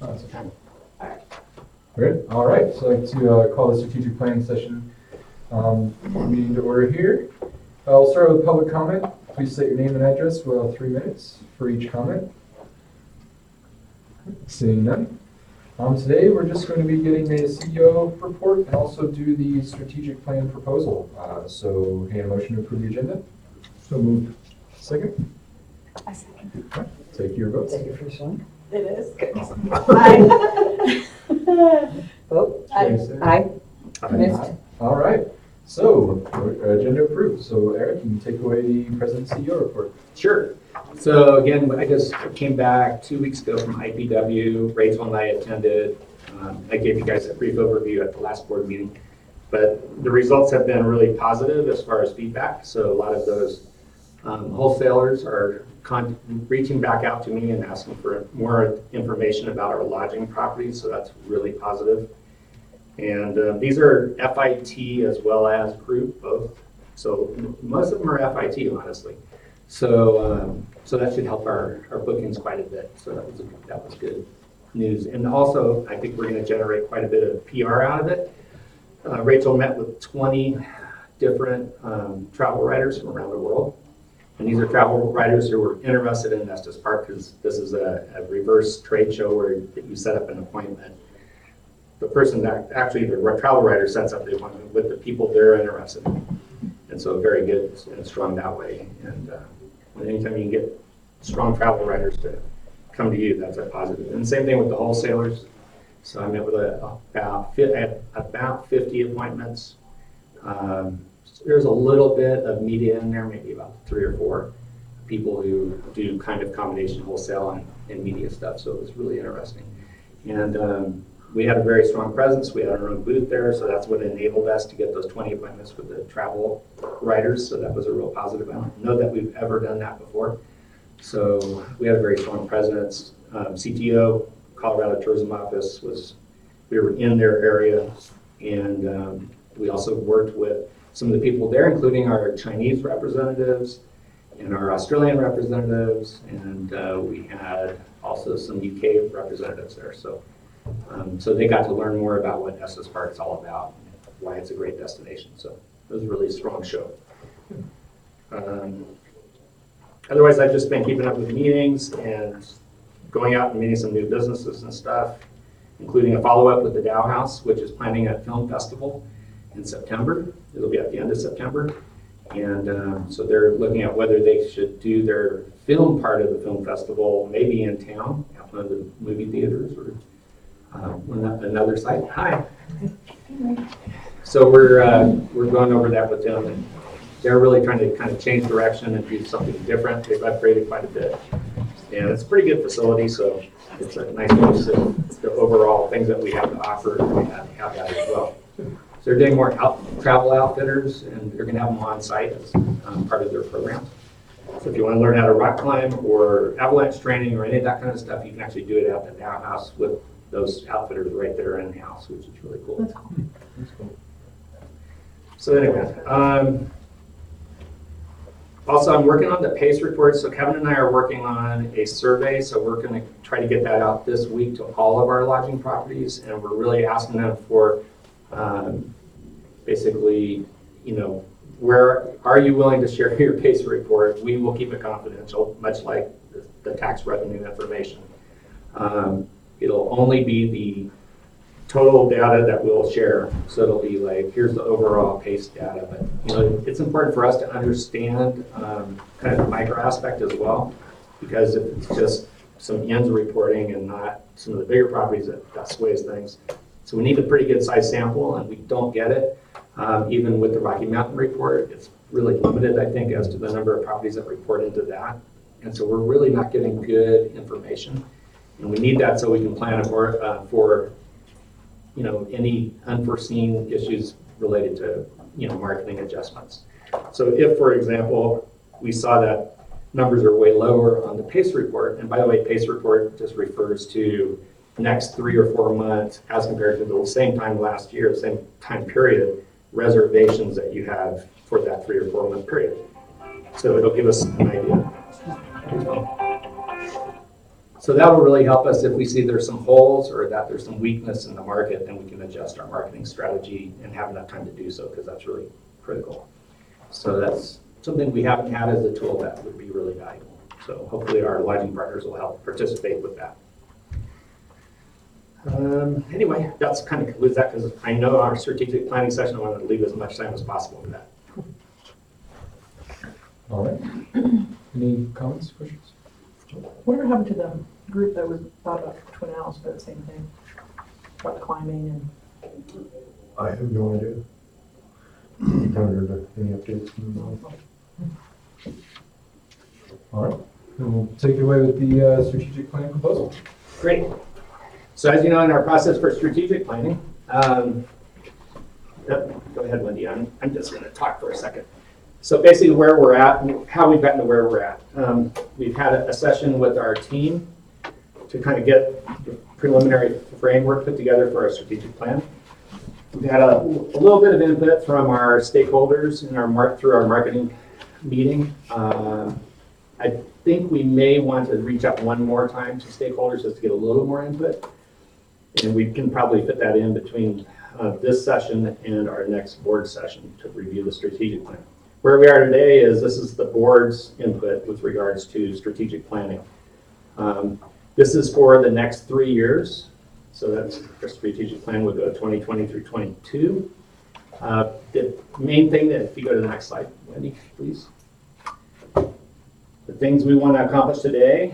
That's okay. Good. All right. So I'd like to call the strategic planning session meeting to order here. We'll start with public comment. Please state your name and address. We'll have 3 minutes for each comment. Seeing none. Today we're just going to be getting the CEO report and also do the strategic plan proposal. So, hey, a motion to approve the agenda? So moved. Second? A second. Okay. Take your votes. Take your first one. It is. Aye. Vote. Aye. Aye. Missed. All right. So, agenda approved. So, Eric, you can take away the President's CEO report. Sure. So again, I just came back 2 weeks ago from IPW. Rachel and I attended. I gave you guys a brief overview at the last board meeting, but the results have been really positive as far as feedback. So a lot of those wholesalers are reaching back out to me and asking for more information about our lodging properties. So that's really positive. And these are FIT as well as group, both. So most of them are FIT, honestly. So so that should help our bookings quite a bit. So that was good news. And also, I think we're going to generate quite a bit of PR out of it. Rachel met with 20 different travel writers from around the world. And these are travel writers who were interested in Estes Park because this is a reverse trade show where you set up an appointment. The person that actually, the travel writer sets up the appointment with the people they're interested in. And so very good and strong that way. And anytime you can get strong travel writers to come to you, that's a positive. And same thing with the wholesalers. So I met with about 50 appointments. There's a little bit of media in there, maybe about 3 or 4 people who do kind of combination wholesale and media stuff. So it was really interesting. And we had a very strong presence. We had our own booth there, so that's what enabled us to get those 20 appointments with the travel writers. So that was a real positive. I don't know that we've ever done that before. So we had a very strong presence. CTO, Colorado Tourism Office, we were in their area, and we also worked with some of the people there, including our Chinese representatives and our Australian representatives, and we had also some UK representatives there. So they got to learn more about what Estes Park is all about, and why it's a great destination. So it was a really strong show. Otherwise, I've just been keeping up with meetings and going out and meeting some new businesses and stuff, including a follow-up with the Dow House, which is planning a film festival in September. It'll be at the end of September. And so they're looking at whether they should do their film part of the film festival maybe in town at one of the movie theaters or another site. Hi. So we're going over that with them, and they're really trying to kind of change direction and do something different. They've upgraded quite a bit, and it's a pretty good facility. So it's a nice use of the overall things that we have to offer. We have that as well. So they're doing more travel outfitters, and they're going to have them on site as part of their program. So if you want to learn how to rock climb or avalanche training or any of that kind of stuff, you can actually do it at the Dow House with those outfitters right there in the house, which is really cool. That's cool. That's cool. So anyway, also I'm working on the PACE report. So Kevin and I are working on a survey. So we're going to try to get that out this week to all of our lodging properties. And we're really asking them for basically, where are you willing to share your PACE report? We will keep it confidential, much like the tax revenue information. It'll only be the total data that we'll share. So it'll be like, here's the overall PACE data. But it's important for us to understand kind of the micro aspect as well, because if it's just some ends reporting and not some of the bigger properties, that sways things. So we need a pretty good size sample, and we don't get it. Even with the Rocky Mountain report, it's really limited, I think, as to the number of properties that report into that. And so we're really not getting good information. And we need that so we can plan for any unforeseen issues related to marketing adjustments. So if, for example, we saw that numbers are way lower on the PACE report, and by the way, PACE report just refers to next 3 or 4 months as compared to the same time last year, same time period, reservations that you have for that 3 or 4 month period. So it'll give us an idea. So that will really help us if we see there's some holes or that there's some weakness in the market, then we can adjust our marketing strategy and have enough time to do so, because that's really critical. So that's something we haven't had as a tool that would be really valuable. So hopefully our lodging partners will help participate with that. Anyway, that's kind of concludes that, because I know our strategic planning session, I wanted to leave as much time as possible for that. All right. Any comments, questions? Whatever happened to the group that was thought about Twin Owls for the same thing? About climbing and. I have no idea. Haven't heard any updates from them. All right. Then we'll take it away with the strategic planning proposal. Great. So as you know, in our process for strategic planning, go ahead, Wendy, I'm just going to talk for a second. So basically where we're at, and how we've gotten to where we're at. We've had a session with our team to kind of get the preliminary framework put together for our strategic plan. We've had a little bit of input from our stakeholders in through our marketing meeting. I think we may want to reach out one more time to stakeholders just to get a little more input. And we can probably fit that in between this session and our next board session to review the strategic plan. Where we are today is this is the board's input with regards to strategic planning. This is for the next 3 years. So that's our strategic plan would go 2020 through 22. The main thing that, if you go to the next slide, Wendy, please. The things we want to accomplish today,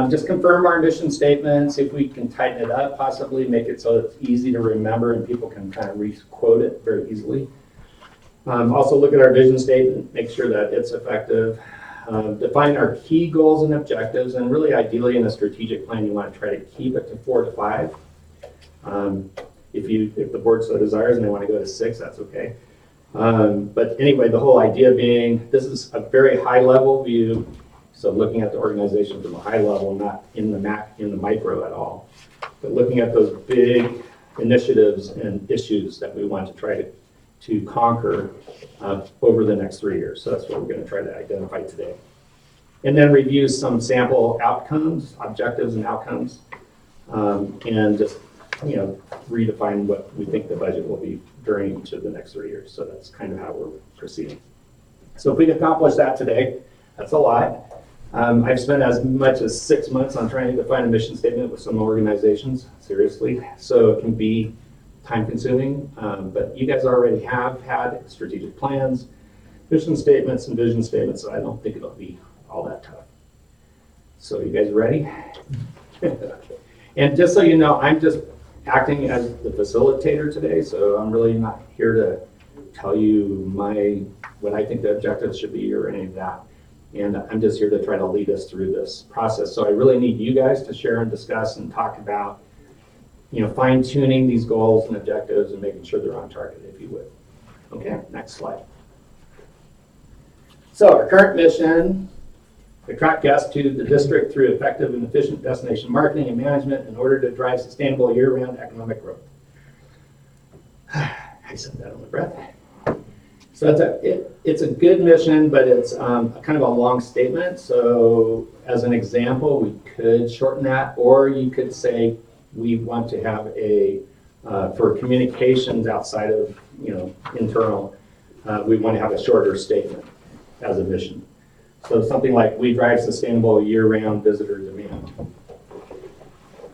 just confirm our mission statement, see if we can tighten it up, possibly make it so it's easy to remember and people can kind of re-quote it very easily. Also look at our vision statement, make sure that it's effective. Define our key goals and objectives, and really ideally in a strategic plan you want to try to keep it to 4 to 5. If the board so desires and they want to go to 6, that's okay. But anyway, the whole idea being this is a very high level view. So looking at the organization from a high level, not in the micro at all, but looking at those big initiatives and issues that we want to try to conquer over the next 3 years. So that's what we're going to try to identify today. And then review some sample outcomes, objectives and outcomes, and just redefine what we think the budget will be during each of the next 3 years. So that's kind of how we're proceeding. So if we can accomplish that today, that's a lot. I've spent as much as 6 months on trying to define a mission statement with some organizations, seriously. So it can be time consuming, but you guys already have had strategic plans, mission statements, and vision statements, so I don't think it'll be all that tough. So you guys ready? And just so you know, I'm just acting as the facilitator today, so I'm really not here to tell you what I think the objectives should be or any of that. And I'm just here to try to lead us through this process. So I really need you guys to share and discuss and talk about, fine tuning these goals and objectives and making sure they're on target, if you would. Okay, next slide. So our current mission, attract guests to the district through effective and efficient destination marketing and management in order to drive sustainable year-round economic growth. I said that on the breath. So it's a good mission, but it's kind of a long statement. So as an example, we could shorten that, or you could say we want to have for communications outside of internal, we want to have a shorter statement as a mission. So something like we drive sustainable year-round visitor demand,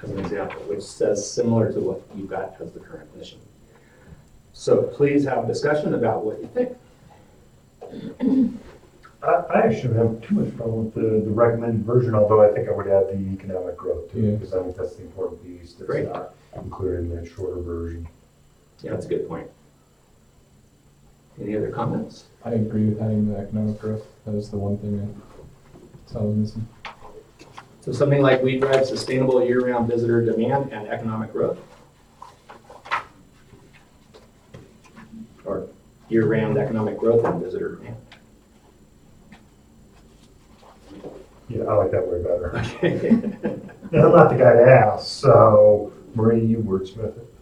as an example, which says similar to what you've got as the current mission. So please have a discussion about what you think. I actually have too much problem with the recommended version, although I think I would add the economic growth to it, because I think that's the important piece that's Great. not included in that shorter version. Yeah, that's a good point. Any other comments? I agree with adding the economic growth. That was the one thing I was missing. So something like we drive sustainable year-round visitor demand and economic growth? Or year-round economic growth and visitor demand? Yeah, I like that way better. Okay. And I'm not the guy to ask, so Marie, you wordsmith it.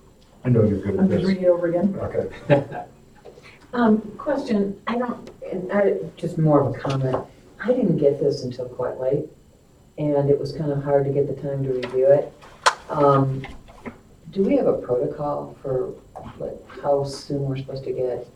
I know you're good at I'm just this. reading it over again. Okay. Question, just more of a comment. I didn't get this until quite late. and it was kind of hard to get the time to review it. Do we have a protocol for like how soon we're supposed to get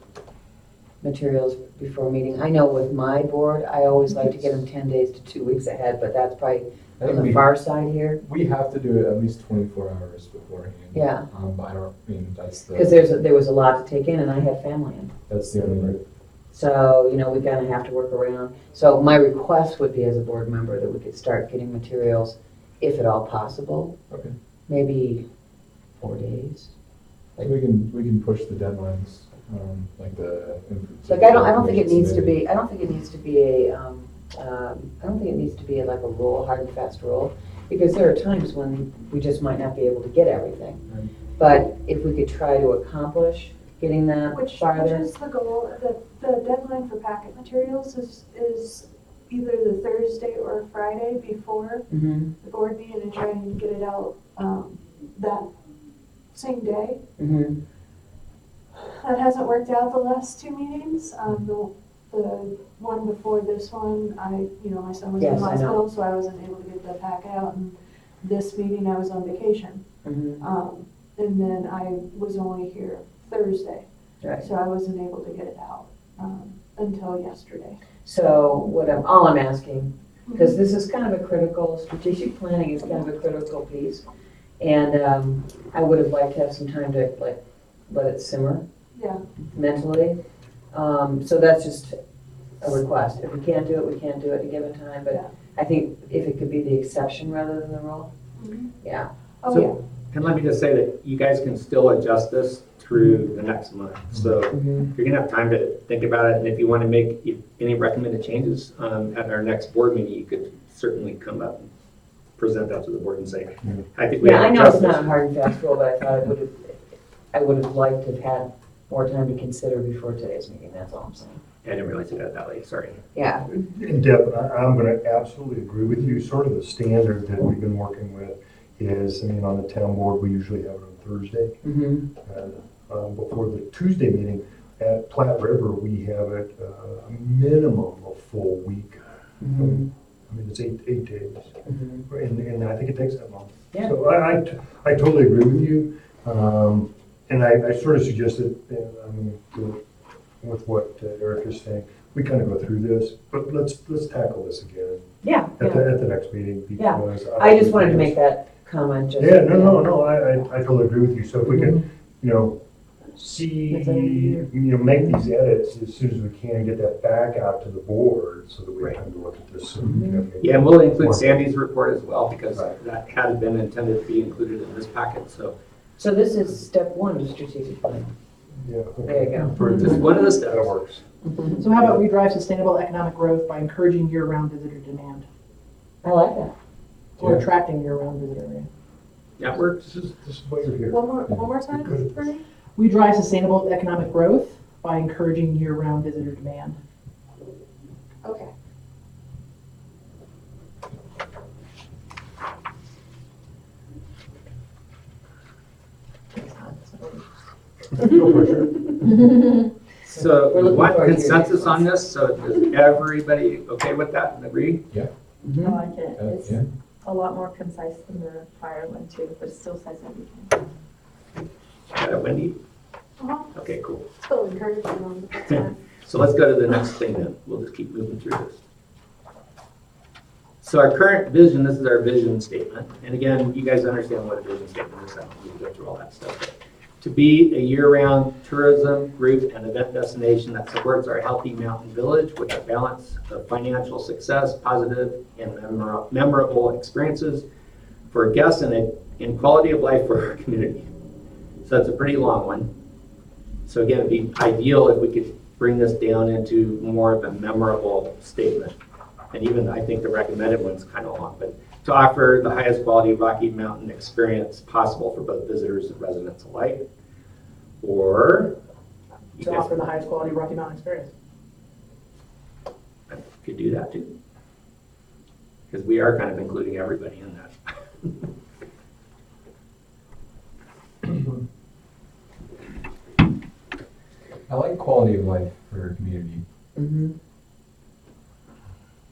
materials before a meeting? I know with my board, I always like to get them 10 days to 2 weeks ahead, but that's probably I on think the we, far side here. we have to do it at least 24 hours beforehand. Yeah. But I don't, I mean, that's Because the, there was a lot to take in, and I have family in. that's the only part. So, you know, we kind of have to work around. So my request would be as a board member that we could start getting materials, if at all possible, Okay. maybe 4 days. So we can push the deadlines, like the. Like, I don't think it needs to be, I don't think it needs to be a, I don't think it needs to be like a rule, hard and fast rule, because there are times when we just might not be able to get everything. Right. But if we could try to accomplish getting that Which farther. is the goal, the deadline for packet materials is either the Thursday or Friday before Mhm, the board meeting and try and get it out, that same day. mhm, That hasn't worked out the last two meetings. The one before this one, my son was in Yes, I know. hospital, so I wasn't able to get the packet out. And this meeting, I was on vacation. mhm. And then I was only here Thursday, Right. so I wasn't able to get it out, until yesterday. So all I'm asking, because this is kind of a critical, strategic planning is kind of a critical piece. And I would have liked to have some time to like let it simmer Yeah, mentally. So that's just a request. If we can't do it, we can't do it at a given time. Yeah. But I think if it could be the exception rather than the rule, Mhm. yeah. oh, So- yeah. And let me just say that you guys can still adjust this through the next month. So Mhm. you're gonna have time to think about it, and if you want to make any recommended changes at our next board meeting, you could certainly come up and present that to the board and say, I think we Yeah, I have know it's adjusted not a this. hard and fast rule, but I thought I would have liked to have had more time to consider before today's meeting. That's all I'm saying. I didn't realize it got that late, sorry. Yeah. And Deb, I'm going to absolutely agree with you. Sort of the standard that we've been working with is, I mean, on the town board, we usually have it on Thursday. Mm-hmm. And before the Tuesday meeting, at Platte River, we have it a minimum of full week. Mm-hmm. I mean, it's eight days, Mm-hmm. and I think it takes that long. Yeah. So I totally agree with you. And I sort of suggested, I mean, with what Eric is saying, we kind of go through this, but let's tackle this again Yeah. at Yeah. the next meeting Yeah. because. I just wanted to make that comment. Just, Yeah, no, I totally agree with you. So if we Mm-hmm. can, see, That's all you do. make these edits as soon as we can, get that back out to the board so that we Right. have time to look at this. Yeah, and we'll include Sandy's report as well, because Right. that had been intended to be included in this packet, so So this is step one of strategic planning. Yeah. There you go. For- just one of the steps. That works. So how about we drive sustainable economic growth by encouraging year-round visitor demand, I like that. or Yeah. attracting year-round visitor demand? That works. This is why you're here. One more time, Good. Bernie? We drive sustainable economic growth by encouraging year-round visitor demand. Okay. No pressure. So We're looking what forward to your consensus on response. this? So is everybody okay with that and agree? I like it. It's Yeah. a lot more concise than the prior one too, but it still says everything. Got it, Wendy? Uh-huh. Okay, cool. Still encouraging on the time. So let's go to the next thing then. We'll just keep moving through this. So our current vision, this is our vision statement. And again, you guys understand what a vision statement is. I don't need to go through all that stuff. But to be a year-round tourism group and event destination that supports our healthy mountain village with a balance of financial success, positive and memorable experiences for guests and quality of life for our community. So that's a pretty long one. So again, it'd be ideal if we could bring this down into more of a memorable statement. And even, I think the recommended one's kind of long, but to offer the highest quality Rocky Mountain experience possible for both visitors and residents alike. Or you To guys offer the highest quality Rocky Mountain experience. could do that too. Because we are kind of including everybody in that. I like quality of life for a community, Mm-hmm.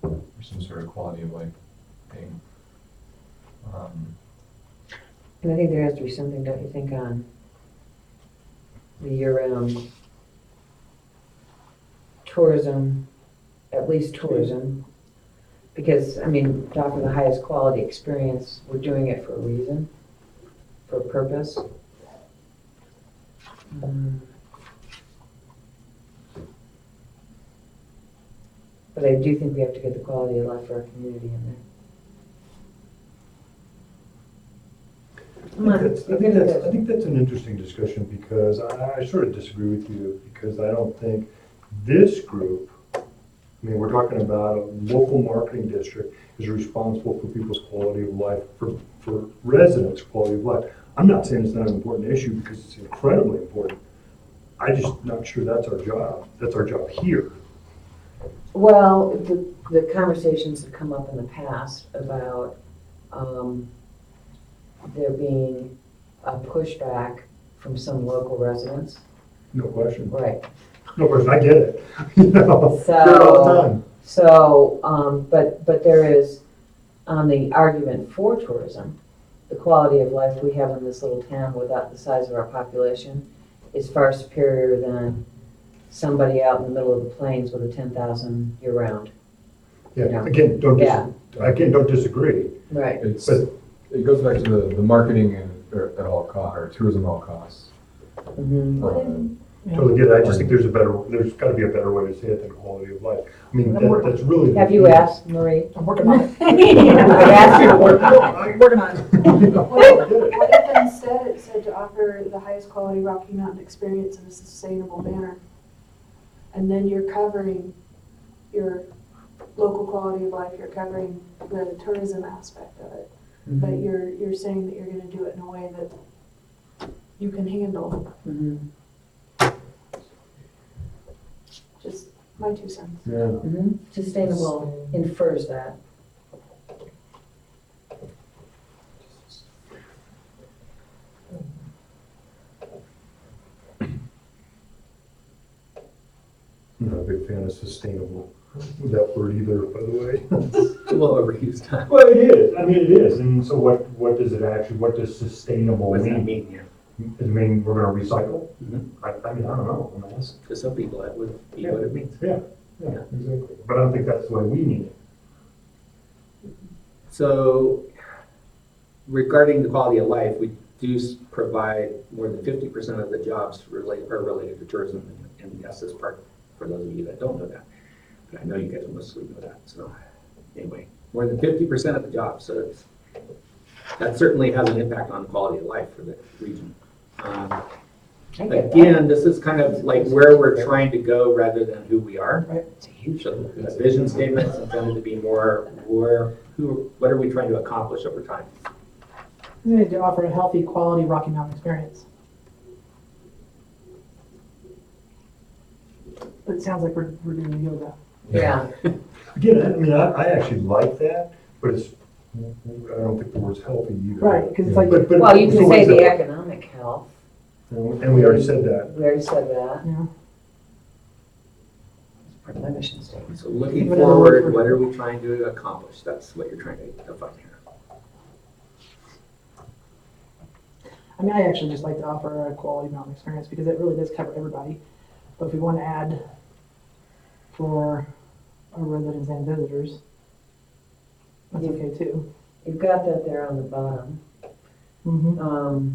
or some sort of quality of life. thing. And I think there has to be something, don't you think, on the year-round tourism, at least tourism. Because, I mean, to offer the highest quality experience, we're doing it for a reason, for a purpose. But I do think we have to get the quality of life for our community in there. Come on, you're good at I this. think that's an interesting discussion because I sort of disagree with you because I don't think this group, I mean, we're talking about a local marketing district is responsible for people's quality of life, for residents' quality of life. I'm not saying it's not an important issue because it's incredibly important. I'm just not sure that's our job. That's our job here. Well, the conversations have come up in the past about there being a pushback from some local residents. No question. Right. No question, I get it. You know, hear it all the time. So, but there is, on the argument for tourism, the quality of life we have in this little town without the size of our population is far superior than somebody out in the middle of the plains with a 10,000 year-round. Yeah, Yeah. again, don't disagree. Right. It's, But- it goes back to the marketing at all costs, or tourism at all costs. Mhm. Totally get it. I just think there's got to be a better way to say it than quality of life. I mean, that's really. Have you asked Marie? I'm working on it. I've asked her to work on it. I'm working on it. What if instead it said to offer the highest quality Rocky Mountain experience in a sustainable manner? And then you're covering your local quality of life, you're covering the tourism aspect of it. But you're saying that you're gonna do it in a way that you can handle. Mhm. Just my 2 cents. Yeah. Mhm. Sustainable infers that. I'm not a big fan of sustainable, that word either, by the way. It's a little overused time. Well, it is. I mean, it is. And so what does it actually, what does sustainable What does that mean? mean here? Does it mean we're going to recycle? Mhm. I mean, I don't know. I'm asking. To some people, that would be what it means. Yeah, exactly. But I don't think that's the way we mean it. So regarding the quality of life, we do provide more than 50% of the jobs are related to tourism in the Estes Park, for those of you that don't know that. But I know you guys mostly know that, so anyway, more than 50% of the jobs, so that certainly has an impact on the quality of life for the region. Again, this is kind of like where we're trying to go rather than who we are. Right. So the vision statement is intended to be more what are we trying to accomplish over time? We need to offer a healthy, quality Rocky Mountain experience. But it sounds like we're doing yoga. Yeah. Again, I mean, I actually like that, but it's, I don't think the word's healthy either. Right, because it's like, But- Well, you so can what say is the it? economic health. And we already said that. We already said that. yeah. It's part of my mission statement. So looking But in other forward, words, what are we trying to accomplish? That's what you're trying to define here. I mean, I actually just like to offer a quality mountain experience because it really does cover everybody. But if we want to add for our residents and visitors, that's okay too. You've got that there on the bottom. Mm-hmm.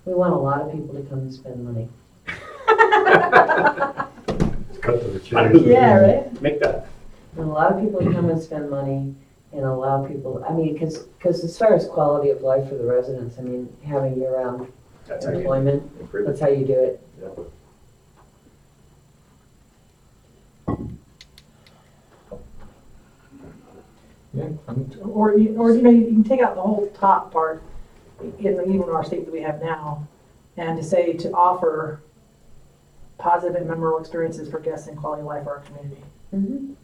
We want a lot of people to come and spend money. Cut to the chase. right? Make that. And a lot of people to come and spend money and allow people, I mean, because as far as quality of life for the residents, I mean, having year-round That's how you employment, improve that's it. how you do it. Yeah, Or you know, you can take out the whole top part in even our state that we have now, and to say to offer positive and memorable experiences for guests and quality of life for our community. Mhm.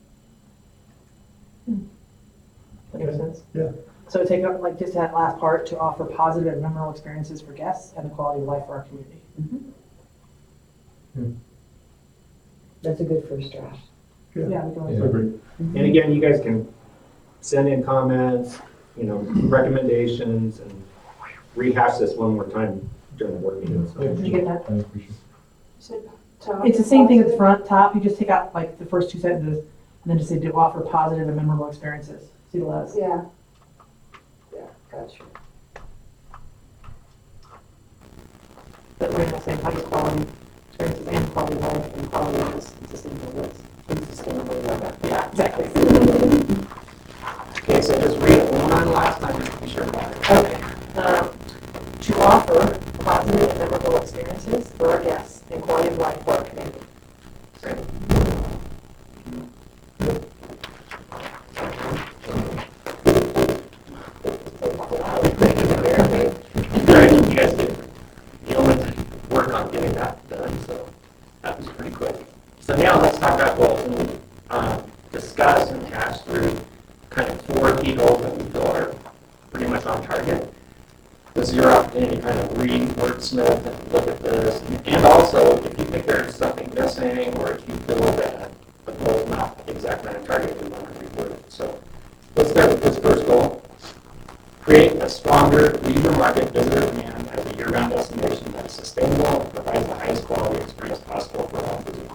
That makes sense? Yeah. So take out, like, just that last part, to offer positive and memorable experiences for guests and the quality of life for our community. That's a good first draft. Yeah, we can always. Yeah. Agree. And again, you guys can send in comments, recommendations, and rehash this one more time during the board meeting. So. Did you get that? I think we should. You said to It's the offer same thing at the positive- front, top, you just take out like the first two sentences, and then just say to offer positive and memorable experiences. See the last. Yeah. Yeah, gotcha. But we're not saying highest quality experiences and quality of life and quality of this sustainable goods. Sustainable, yeah, exactly. Okay, so just read it one last time, just to be sure about it. Okay. To offer positive and memorable experiences for our guests and quality of life for our community. Right, you guys did yeoman's work on getting that done, so that was pretty quick. So now let's talk about, discuss and hash through kind of 4 key goals that we feel are pretty much on target. This is your opportunity to kind of read, wordsmith, and look at this. And also, if you think there's something missing, or if you feel that the goal is not exactly on target, we want to reword it. So let's start with this first goal. Create a stronger leisure market visitor demand as a year-round destination that is sustainable and provides the highest quality experience possible for all visitors.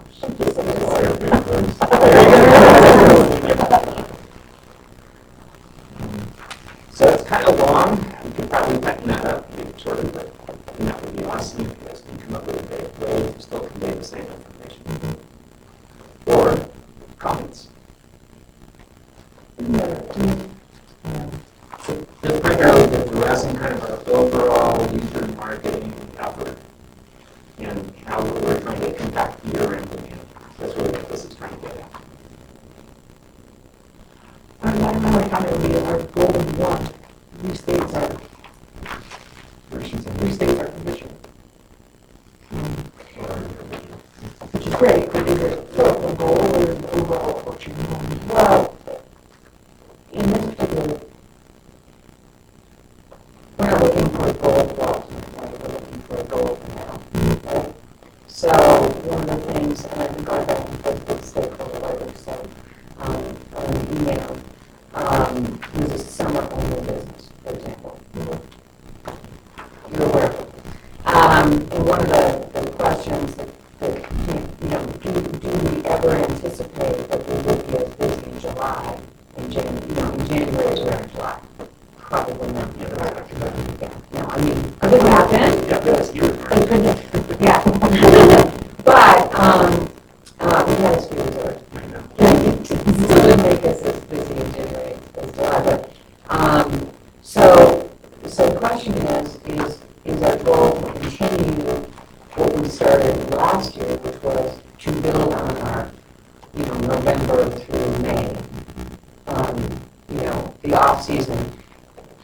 So it's kind of long. You could probably tighten that up, make it shorter, but that would be awesome if you guys can come up with a great way to still convey the same information. Or comments. So just primarily addressing kind of our overall leisure marketing effort and how we're trying to impact year-round demand. That's really what this is trying to get at. My comment would be our goal of 1 restates our condition. Which is great, but is it a goal or an overall approach? Well, in this particular, we're not looking for a goal of development, we're looking for a goal of now. Right? So one of the things, and I've been going back and forth with stakeholder letters, so an email, was a summer-only business, for example. You're aware of it. And one of the questions that do we ever anticipate that we would be as busy in July, in January as we are in July? Probably not. Yeah. No, I mean, it could happen. Yeah, that's you. It could, yeah. But, we had a student there. I know. It wouldn't make us as busy in January as July, but, so the question is our goal to continue what we started last year, which was to build on our, November through May, the off-season,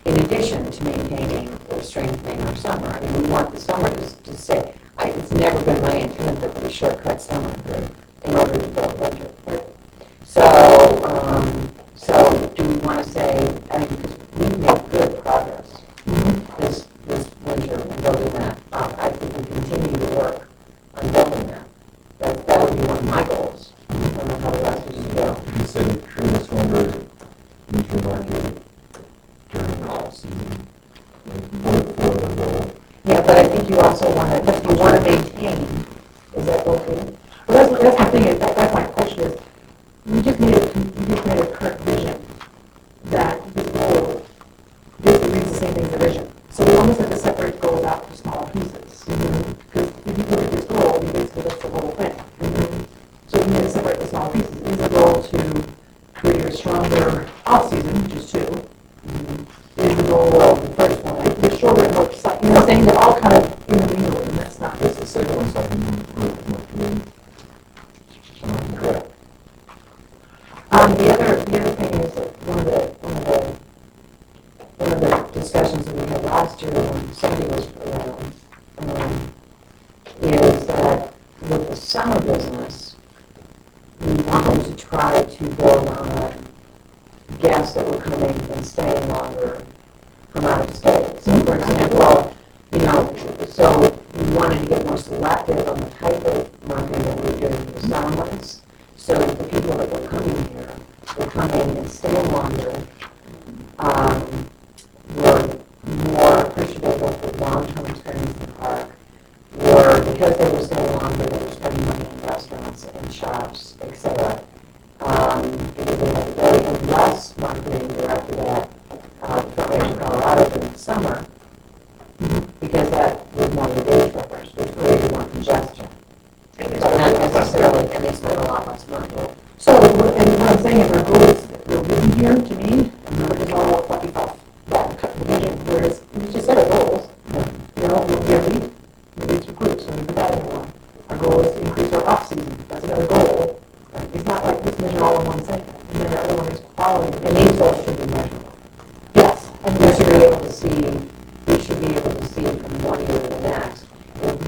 in addition to maintaining or strengthening our summer. I mean, we want the summer to say, it's never been my intent that we shortcut summer in order to build winter. So do we want to say, because we've made good progress this winter in building that up. I think we continue to work on building that. That would be one of my goals. I don't know how the rest of you go. You said create a stronger winter market during the off season. For the goal. Yeah, but I think you also want to maintain. Is that okay? Well, that's my thing, that's my question is, we just made a current vision that this goal basically reads the same thing as the vision. So we almost have to separate goals out into smaller pieces. Because if you look at this goal, you basically that's the whole thing. So we need to separate the smaller pieces. Is the goal to create a stronger off-season, which is 2? Is the goal of the first one, like the shorter and more precise, saying they're all kind of intermingled, and that's not. It's the second one, something more. Correct. The other thing is that one of the discussions that we had last year when somebody was around, is that with the summer business, we wanted to try to build on guests that were coming and staying longer from out of state. So for example, so we wanted to get more selective on the type of marketing that we were doing for the summer months. coming and staying longer, were more appreciative of the long-term experience in the park, or because they were staying longer, they were spending money in restaurants and shops, etc. They had less marketing directed at Colorado during the summer, because that was more the day trippers, which created more congestion. But not necessarily, and they spent a lot less money. So, and what I'm saying is our goal is, the vision here, to me, is all what we thought, the vision, whereas, we just set our goals, you know, we reach groups, and we put that in one. Our goal is to increase our off-season, that's another goal. It's not like this measure all in one thing, and then the other one is quality. And these goals should be measurable. Yes, And we should be able to see, from one year to the next, if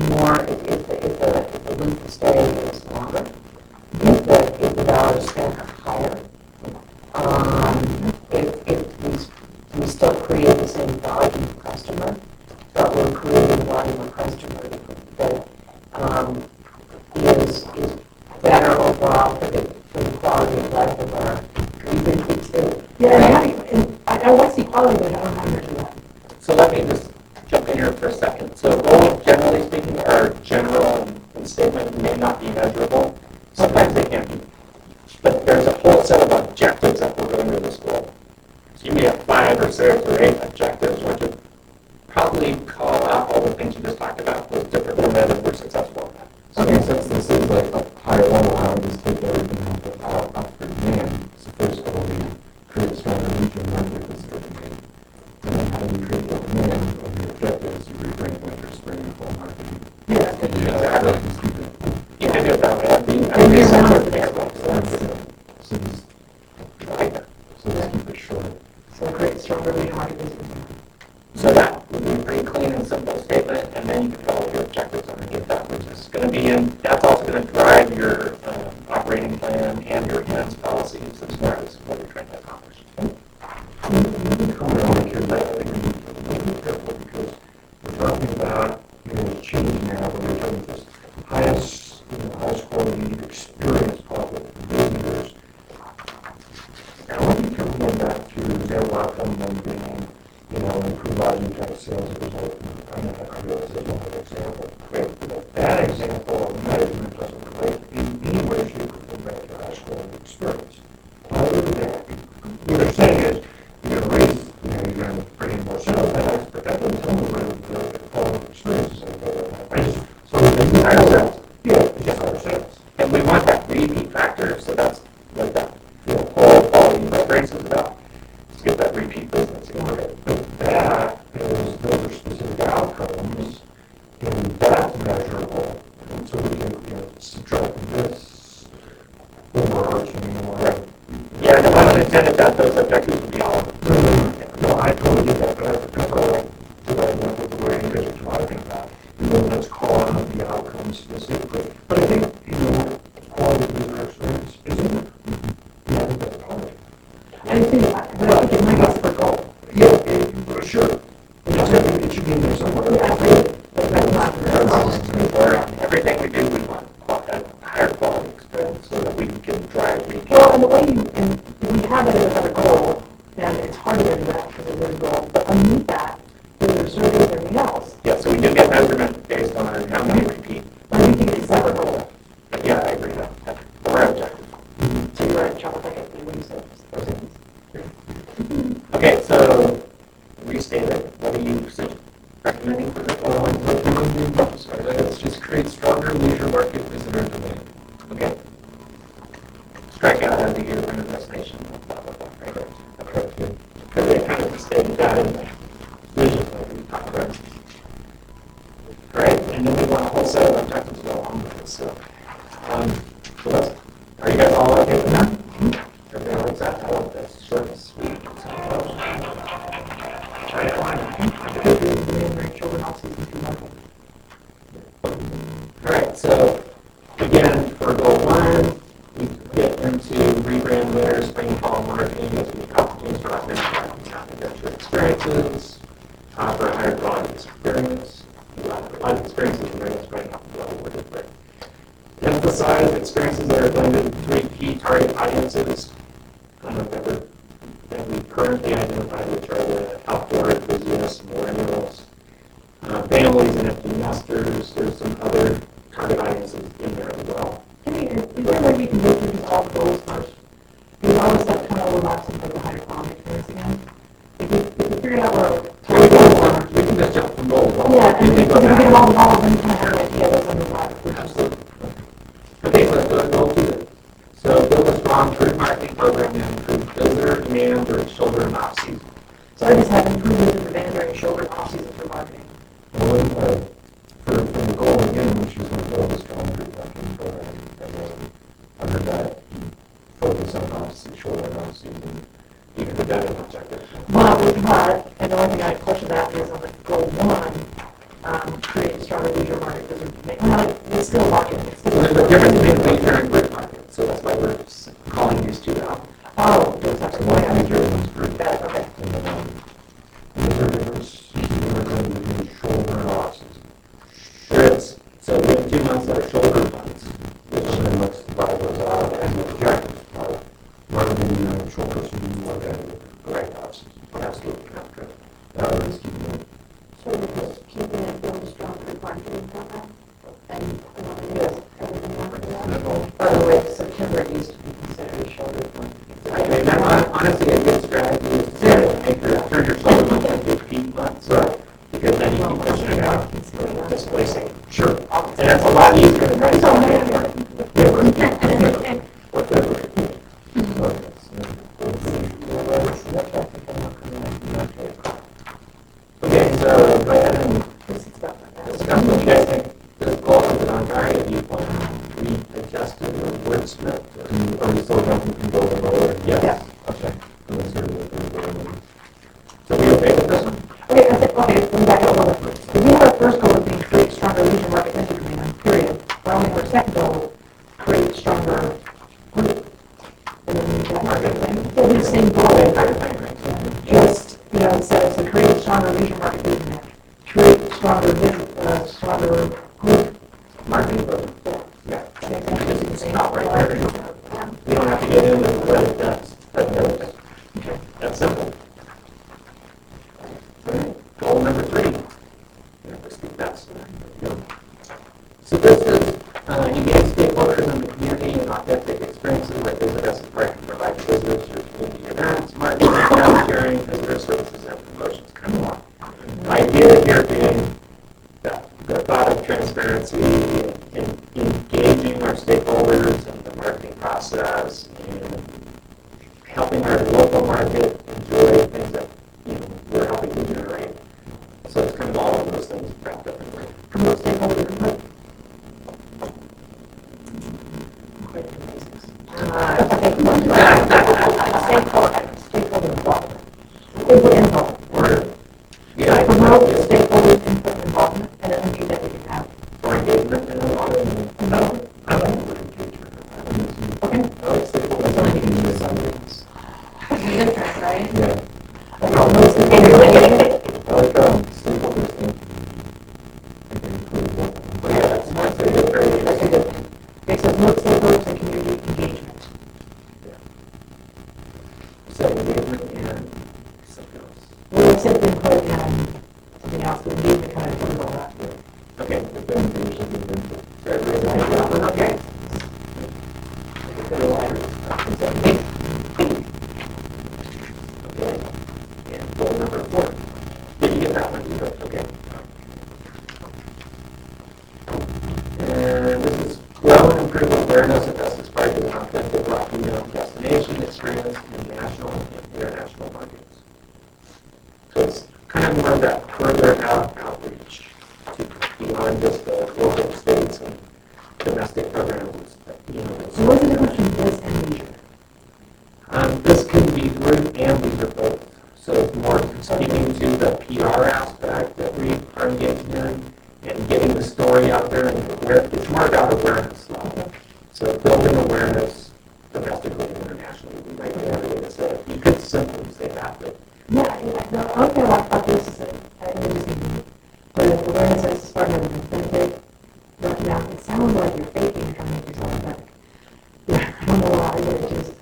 the length of stay is longer, if the dollars spent are higher, if we still create the same volume of customer, but we're creating a volume of customer that is better overall for the quality of life of our community too. yeah, and I want to see quality, but I don't want to measure that. So let me just jump in here for a second. So goals, generally speaking, are general and statement may not be measurable. Sometimes they can be. But there's a whole set of objectives that will go into this goal. So you may have 5 or 6 or 8 objectives, which would probably call out all the things you just talked about, those different ways if we're successful in that. Okay, since this is like a higher level, I would just take everything out for demand. So first of all, we create a stronger region market visitor demand. And then how do you create that demand of your objectives? You rebrand winter, spring, and fall marketing. Yeah, So just keep it. you can do it that way. I mean, sounds like the example. So just keep it short. So create stronger lead market business. So that would be a pretty clean and simple statement, and then you can follow your objectives underneath that, which is going to be that's also going to drive your operating plan and your events policies as far as what you're trying to accomplish. Comment on it here, but I think we need to be careful because we're talking about, it's changing now, but we're talking this highest quality experience public visitors. And I want to be careful going back to zero outcome and being, improve lodging tax sales as a result. I realize that's one example. But that example of management doesn't relate in any way, shape, or form back to highest quality experience. Other than that, what they're saying is, you're going to raise, you're going to bring in more sales tax, but that doesn't tell me where the quality of experience is going to go. So it's higher sales. Yeah, it's just higher sales. And we want that repeat factor, so that's what that whole quality of experience is about. Let's get that repeat business. But that is, those are specific outcomes, and that's measurable. And so we can, subtract this overarching or. Yeah, the one intended that those objectives would be all of them. No, I totally get that, but I have to cover the way you guys are talking about. Let's call out the outcomes specifically. But I think, quality of user experience is in it. Yeah, I think that's part of it. I think it might be for goal. Yeah, sure. It should be in there somewhere. Yeah, I agree. But that's not For everything we do, we want a higher quality experience so that we can drive repeat. well, and the way and we have it as another goal, and it's hard to measure that because it's a goal. But underneath that, there's surveys and everything else. Yeah, so we do get measurement based on how many repeat. But we think it's a separate goal. But yeah, I agree with that. Or objective. So you're right, Chuck, I think what you said. Okay, so restate it. What are you recommending for the goal? Let's just create stronger leisure market visitor demand. Okay. Strike out of the year for destination. Right? Correct, yeah. Because they kind of stated that in the vision that we talked about. Right? And then we want a whole set of objectives to go along with it. So are you guys all okay with that? Everybody likes that? I want this short and sweet. Alright, so again, for goal 1, we get into rebrand winter, spring, fall marketing as we opportunities for authentic adventure experiences, offer a higher quality experience. Quality experiences are very much going up the level with it, but emphasize experiences that are blended with 3 key target audiences. that we currently identify, which are the outdoor enthusiasts, millennials, families and empty nesters. There's some other target audiences in there as well. Is there a way you can go through just all the goals first? Because all this stuff kind of overlaps into the higher quality experience again. If you figure out where We can just jump from goal to goal. yeah, and You then can if go you get back. all the goals, then you kind of have an idea what's under that. Absolutely. Okay, so let's go to goal 2. So build a strong food marketing program to improve visitor demand during shoulder and off season. So I just have improvements in demand during shoulder off season for marketing. Well, for the goal again, which is going to build a strong group marketing program, and then under that, focus on off-season, shoulder and off-season. You can put that in objective. But, and the only thing I question that is on the goal 1, create a stronger leisure market. Well, it's still marketing. It's So still there's a difference between leisure and group market, so that's why we're calling these two out. Oh, there's So that. one leisure and one's group. Got it, okay. And then, is there a difference between shoulder and off-season? There is. So we have 2 months that are shoulder months. And then let's divide those out as the objectives are marketing, shoulder season, what that is. Right, absolutely. That way it's keeping it. So we're just keeping it, build a strong group marketing program, and everything after that. By the way, September needs to be considered a shoulder month. Okay, now honestly, a good strategy is to turn your shoulder month into peak month, so because then you can push it out, displacing. Sure. And that's a lot easier than trying to whatever. Okay, so go ahead and discuss what you guys think this goal is on target. You want to readjust it or wordsmith? Are we still jumping from goal to goal? Yes. Okay. Let's hear it. So we okay with this one? Okay, let me back up a little bit. If we have our first goal of being create stronger leisure market entry demand, period. We're only our second goal, create stronger group. And then that market thing. It'll be the same goal. Just, instead of to create stronger leisure market demand, create stronger group Marketing program. Yeah. It's not right there. You don't have to get into what it does. That's simple. Goal number 3. So this is engage stakeholders in the community and authentic experiences like Visit Us Park and provide visitors through community events, marketing, sharing, visitor services, and promotions kind of along. The idea here being the thought of transparency and engaging our stakeholders in the marketing process and helping our local market enjoy things that we're helping to generate. So it's kind of all of those things wrapped up in one. promote stakeholder input. Stakeholder involvement. Input involvement. Yeah, Promote stakeholder input involvement and energy that we can have. for engagement and involvement. No, I like the word engagement. Okay. I like stakeholders. That's different, right? Yeah. Promote stakeholder I like stakeholders thing. I can include that. But yeah, that's a good very That's a good thing. Okay, so promote stakeholders and community engagement. So engagement and something else. Well, I said input and something else, but engagement kind of covered all that. Okay. So everybody's okay with that one? Okay. Okay. And goal number 4. Did you get that one? Okay. And this is grow and improve awareness of Estes Park as an authentic Rocky Mountain destination experience in national and international markets. So it's kind of more of that further outreach to beyond just the local states and domestic programs. So what's the difference between this and leisure? This can be group and leisure both. So it's more speaking to the PR aspect that we are engaged in and getting the story out there. And it's more about awareness. So building awareness domestically and internationally. We might be able to say it. You could simply say that, but Yeah, the only thing about this is that I think it's just the awareness is part of an authentic. Now, it sounds like you're faking trying to make yourself authentic. Yeah, I don't know why, but it just.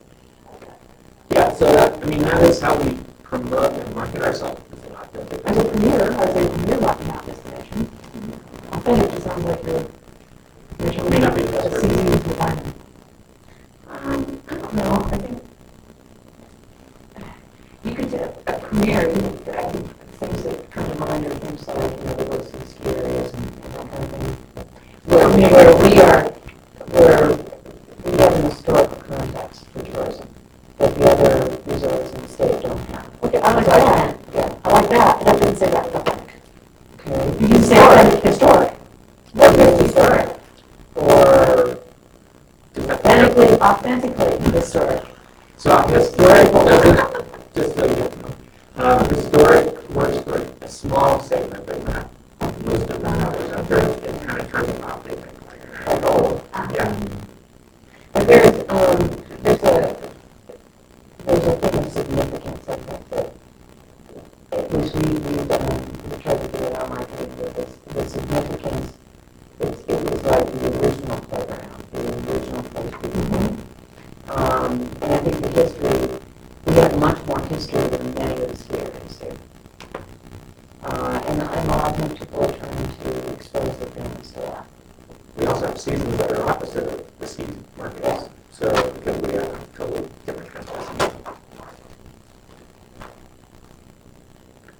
yeah, so that is how we promote and market ourselves. As a premier, I would say premier Rocky Mountain destination. Authentic just sounds like you're May not be the a best word. seasoned retirement. I don't know, I think you could do a premiere, I think things that come to mind are things like, the World Seas ski areas and that kind of thing. Where we have an historical context for tourism that the other resorts in the state don't have. Okay, I like that. Yeah. I like that, but I didn't say that authentic. Okay. You can say authentic historic. What is historic? Or Authentically historic. so historical just so you know, historic works for a small segment, but not most of the others out there. It kind of turns out they think like, oh, yeah. But there's a thing of significance, I think, that at least we tried to do in our marketing with this, the significance. It was like the original playground, the original place people went. And I think the history, we have much more history than many of the ski areas do. And a lot of times people are trying to expose the families to that. We also have seasons that are opposite of the ski markets. So because we have totally different transportation.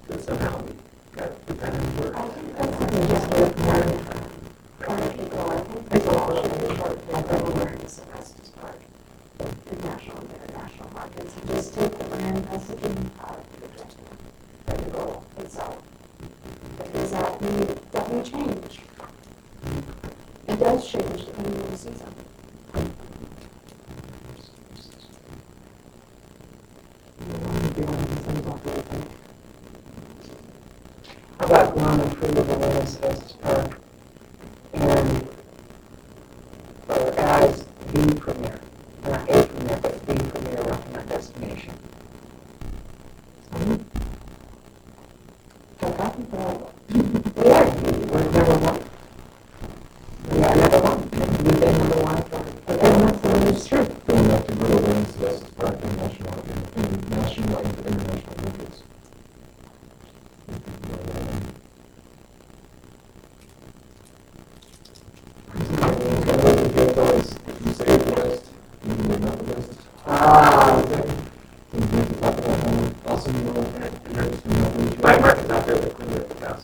So somehow we got dependent work. National and international markets, and just take the brand messaging out of the goal itself. Because that may change. It does change depending on the season. How about Guam and Free Awareness Estes Park and as the premier, not a premier, but the premier Rocky Mountain destination? We are. We're number one. We are number one. We've been number one for it's true. Going back to Grow Awareness of Estes Park and national and international markets. You say the best, you may not the best. You have to talk about how awesome you are. My market's out there, but clean up the house.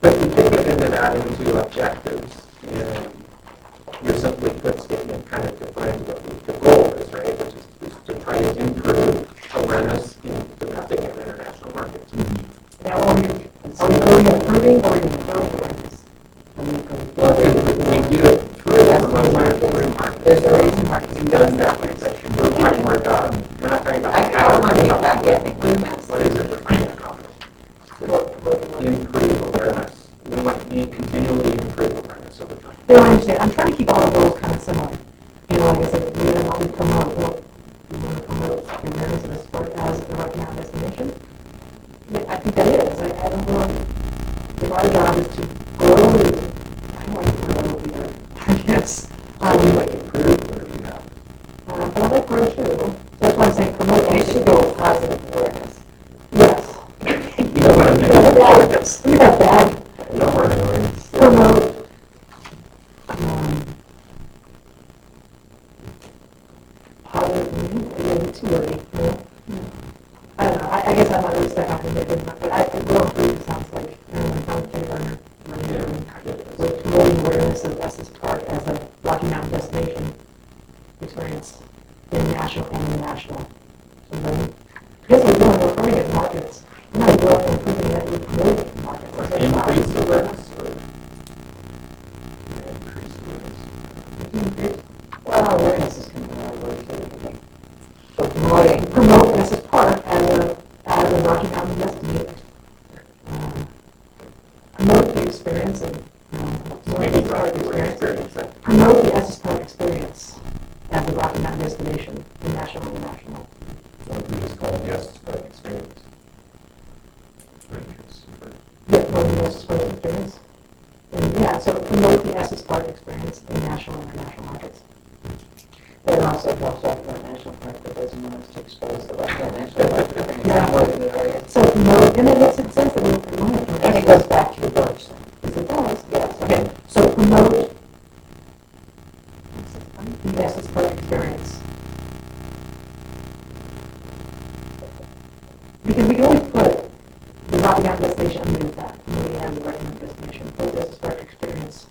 But you can get into that into objectives, and you're simply stating kind of define what the goal is, right? Which is to try to improve awareness in domestic and international markets. Now, are we improving or are we improving awareness? Well, we do it through market. There's a reason why We've done that, like, we're much more done. We're not talking about I don't want to get back yet. what is it we're trying to accomplish? Improve awareness. We want to continually improve awareness over time. No, I understand. I'm trying to keep all of those kind of similar. Like I said, we don't want to promote, we want to promote the awareness of the sport as the Rocky Mountain destination. Yeah, I think that is. I don't know if our job is to grow it. I don't like to grow either. I guess. Like improve whatever you have. But I like grow too. That's why I'm saying promote. And it should go positive awareness. Yes. You know what I mean? Look at that bag. No more noise. Promote. Maybe too early. I don't know. I guess I'm not really stuck on it, but I will improve. Sounds like I'm kindergartner. With promoting awareness of Estes Park as a Rocky Mountain destination experience in national and international. So then, because we're doing, we're growing at markets. We're not growing and improving it, we're promoting it markets. Increase awareness. Well, awareness is kind of a word too. So Promote Estes Park as a Rocky Mountain destination. Promote the experience and Maybe drive the experience. promote the Estes Park experience as the Rocky Mountain destination in national and international. Like we just call it the Estes Park experience. Yeah, promote the Estes Park experience. And yeah, so promote the Estes Park experience in national and international markets. also helps Rocky National Park, but doesn't want us to expose the Rocky National Park. Yeah, more than the area. So promote, and it makes it sense that we promote it. And it goes back to the village thing. Yes, it does. Yes. Okay, so promote the Estes Park experience. Because we can always put the Rocky Mountain destination underneath that, and then we have the Rocky Mountain destination, both Estes Park experience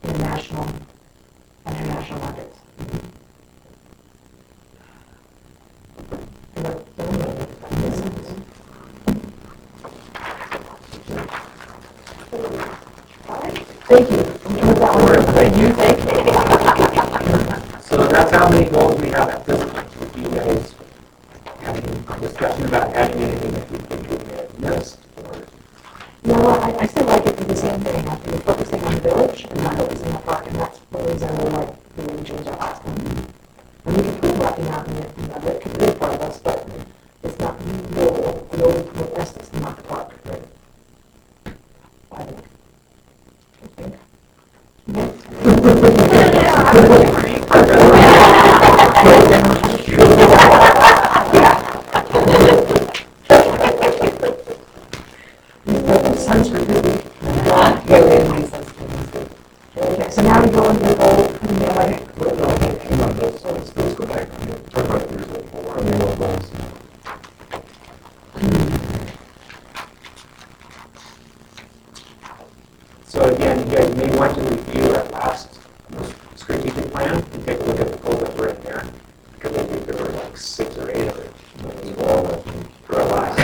in the national and international markets. Thank you. Thank you. So that's how many goals we have at this point. If you guys have any discussion about adding anything that you think we may have missed, or No, I still like it for the same thing. I think we're focusing on the village and not focusing on the park, and that's the reason I really like the way we changed our last one. And we can put Rocky Mountain in, you know, that could be part of us, but it's not really, we only promote Estes, not the park. Right? I think. Okay, so now we go into the goal, and then Let's go back. Talk about the result for. I mean, what goals? so again, you guys may want to review our last strategic plan and take a look at the goals that were in there, because I think there were like 6 or 8 of it. For a last.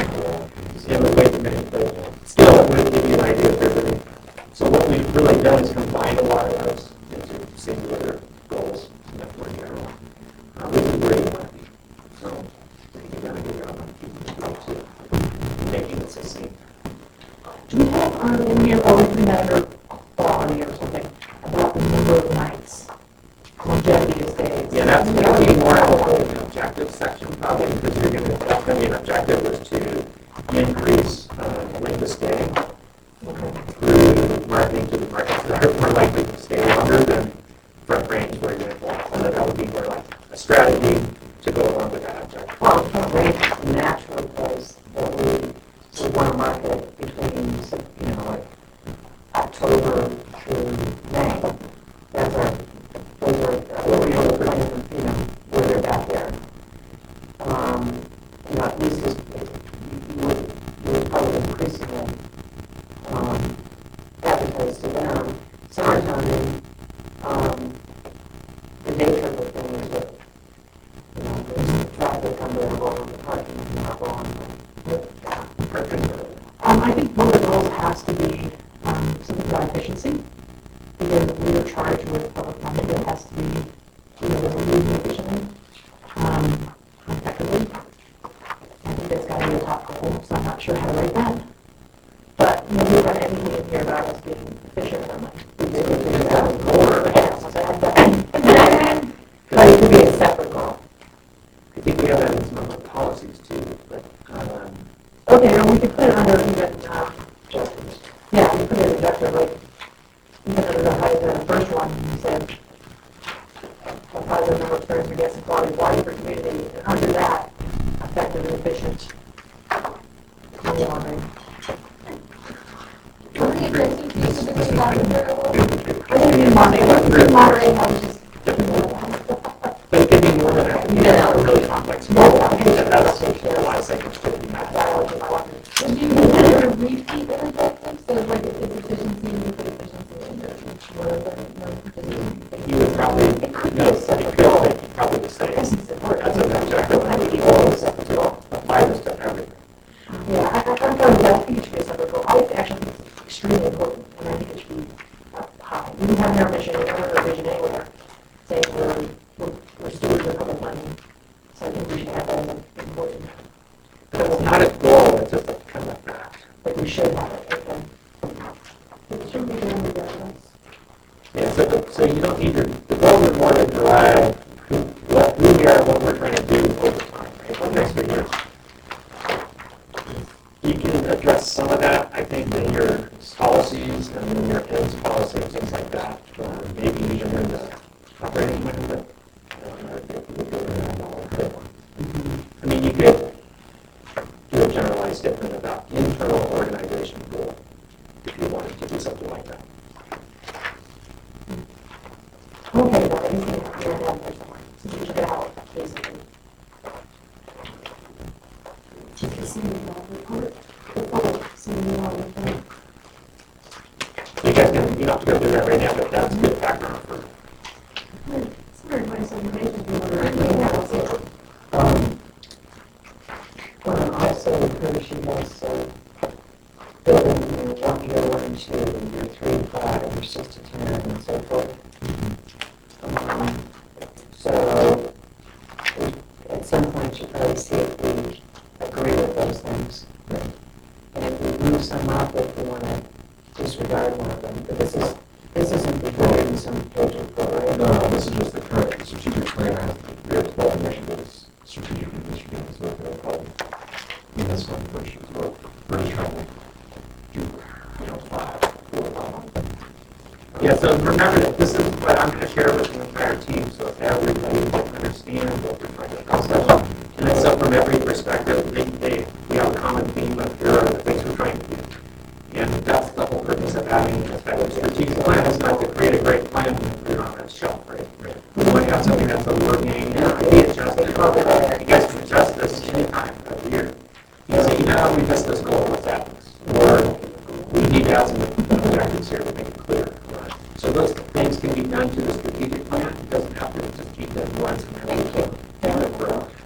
Yeah, but wait a minute, but still, it would give you an idea of everything. So what we've really done is combined a lot of those into singular goals, and that's more general. This is where you want to be. So you've done a good job on making it succinct. do we have in here, or we put that under quality or something, about the number of nights, longevity of stays? Yeah, that's going to be more of an objective section, probably, because you're going to, that's going to be an objective is to increase length of stay through marketing to the markets that are more likely to stay longer than front range, for example. And that would be more like a strategy to go along with that objective. Well, front range is the natural place that we want to market between, you know, like October through May. That's our, those are, where we have plans, you know, where they're back there. You know, at least you would probably increasingly advertise to them. Summertime, the nature of the thing is that, you know, there's traffic on the road, the parking is not long. I think one of the goals has to be something about efficiency, because we are charged with public money that has to be, you know, that we're using efficiently, effectively. I think that's got to be a top goal, so I'm not sure how to write that. But, you know, we don't have anything in here about us being efficient, I'm like, we did that goal, But it could be a separate goal. I think we have that in some of our policies too, but okay, or we could put it under even, yeah, we put it in objective, like, even under the first one, you said, a positive number of experience we get some quality of life for community, and under that, effective and efficient money laundering. Are we addressing specifically that in there? I didn't mean monitoring, I was just. but it can be more than that. You Yeah. know, really complex. No, And that's a lot of things to be met. Would you consider repeat objectives, so like if it's efficiency, you put efficiency in there, each word, but You would probably, no, it could, but you probably say that's an objective. I think you will apply this to everything. Yeah, I'm kind of glad, I think it should be a separate goal. I actually think it's extremely important, and I think it should be high. We have in our mission, we don't have a vision anywhere, saying we're stewards of public money, so I think we should have that as important. But it's not a goal, it's just a kind of fact. Like we should have it, okay. it should be done regardless. Yeah, so you don't need the goals are more to drive who we are, what we're trying to do over time, right, for the next few years. You can address some of that, I think, in your policies and in your ends policy, things like that, or maybe even in the operating plan, but it in there somewhere. So you took it out, basically. The CML report, the public CML report. You guys can, you don't have to go do that right now, but that's good background for. It's very nice information. If you want to read it. Well, also encourage you guys, building your 1, year 1 and 2, year 3 to 5, year 6 to 10, and so forth. So, at some point, you probably see if we agree with those things. And if we move some up, if we want to disregard one of them. But this isn't before in some page report, right? No, this is just the current strategic plan has various development initiatives, strategic initiatives, so they'll probably, in this one, which is what we're just trying to do, 5, 4, 5. Yeah, so remember that this is what I'm going to share with the entire team, so if everybody can understand what we're trying to accomplish. And then so from every perspective, we have a common theme of here are the things we're trying to do. And that's the whole purpose of having a strategic plan. Is not to create a great plan and put it on a shelf, right? We want to have something that's a working and be adjusted. You guys can adjust this anytime of the year. You can say, we missed this goal, what's that? Or we need to add some objectives here to make it clear. So those things can be done through the strategic plan. It doesn't have to just keep them once and then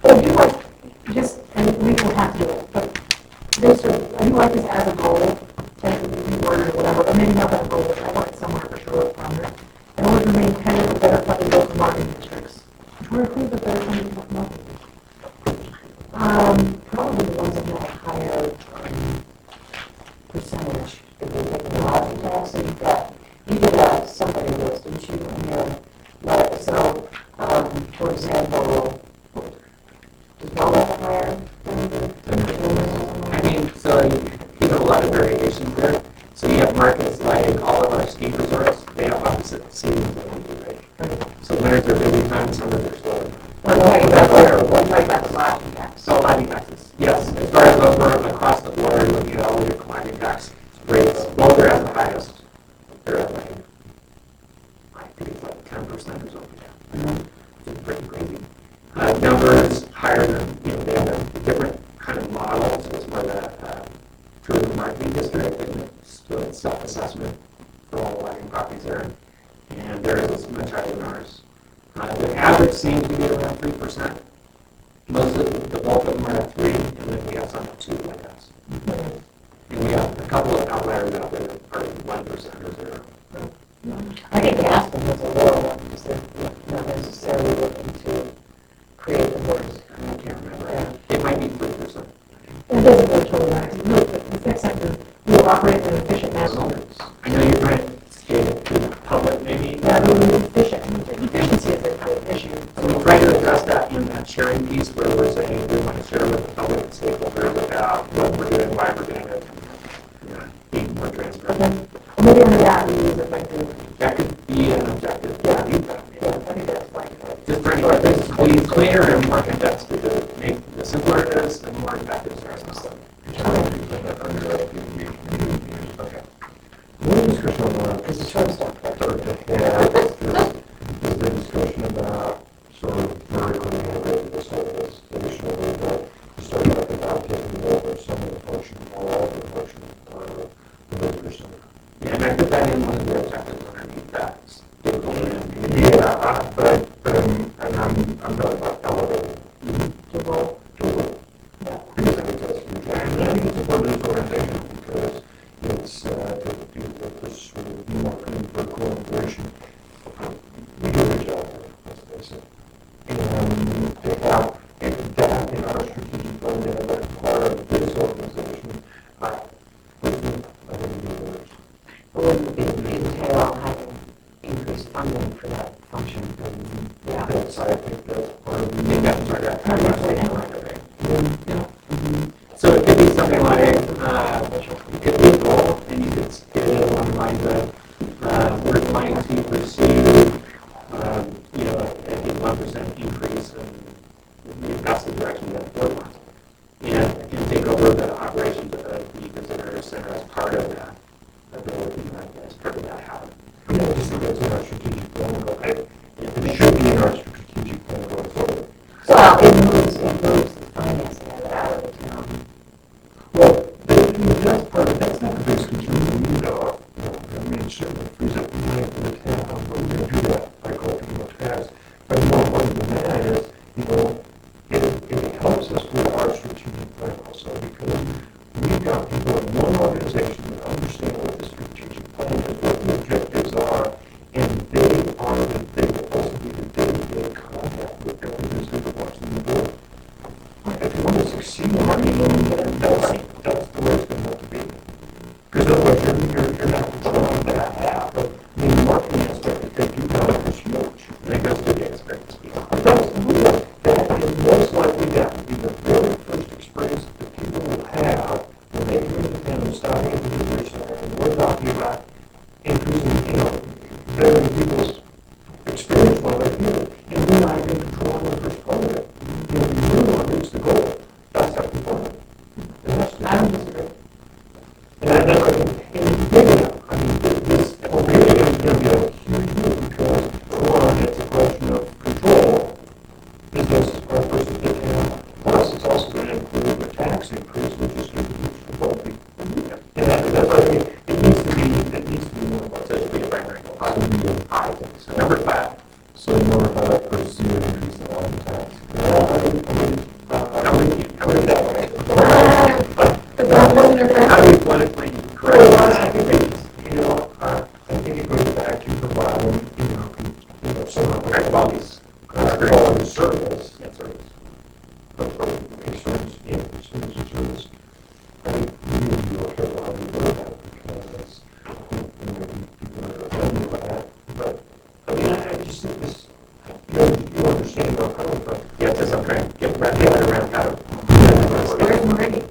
But I do like, just, and we don't have to do it, but this, I do like this as a goal, and reword or whatever, or maybe not that goal, but I want it somewhere for sure on there. In order to maintain a better funding goal for marketing districts. Where who's the better funding goal for marketing? Probably the ones that have a higher percentage. If you take the lodging tax, and you've got, you did somebody list, didn't you, in your letter? So, for example, does Bella have a higher than the? I mean, so you have a lot of variations there. So you have markets like all of our ski resorts, they have opposite seasons than we do, right? So winters are busy time, summers are slow. We're talking about the lodging tax. So lodging taxes, yes. As far as over across the board, looking at all your lodging tax rates, well, they're at the highest. They're at like, I think it's like 10% or something. It's pretty crazy. Numbers higher than, they have a different kind of model. So it's more the tourism marketing district, and it's doing self-assessment for all the lodging properties there. And theirs is much higher than ours. The average seems to be around 3%. Most of the bulk of them are at 3, and then we have some at 2 like us. And we have a couple of outliers out there that are 1% or 0. I think Aspen was a lower one because they're not necessarily looking to create the worst. I can't remember. It might be 3%. It doesn't go totally right. No, the tech sector will operate in an efficient manner. I know you're trying to state it to the public, maybe. Yeah, I mean, efficiency is an issue. So we try to address that in that sharing piece where we're saying we want to share with the public and stakeholders about what we're doing, why we're doing it, and being more transparent. Maybe under that, we use effective. That could be an objective. Yeah, I think that's like. Just trying to make things be clear and more condensed to make the simpler it is, the more effective our system. Okay. One discussion on It's a short stuff. is the discussion about sort of vertically integrated facilities, additionally, but we started talking about taking over some of the function, or all of the function of the visitor center. Yeah, and I put that in one of the objectives underneath that. Yeah, but I'm talking about elevating. To Yeah. Because I think that's huge. And I think it's important for organization because it's to do with this sort of more vertical integration. We do a good job there, let's face it. And to have that in our strategic plan as part of this organization, I think we do better. Wouldn't it entail having increased funding for that function? Yeah, that's, I think that's part of the. So it could be something like, it could be a goal, and you could get it along the lines of, we're trying to pursue, a 1% increase in that's the direction that we want. And take over the operations of the visitor center as part of that ability, as part of that habit. I just think that's in our strategic plan, but it should be in our quality service. Yeah, service. Service, yeah, service and service. I think we need to be real careful how we do that because people are offended by that. But I mean, I just think this, you understand where I'm coming from. Yeah, just I'm trying to get my head around how. Where's Marie?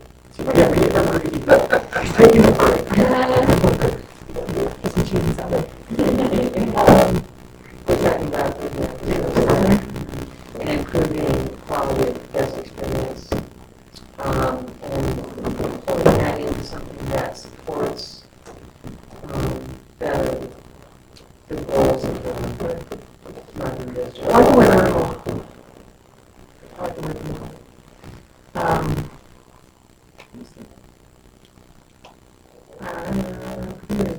Yeah, we get Marie. He's taking it for it. We're talking about and improving quality of guest experience, and pulling that into something that supports the goals of the Martin District. I like the word vertical. I like the word vertical.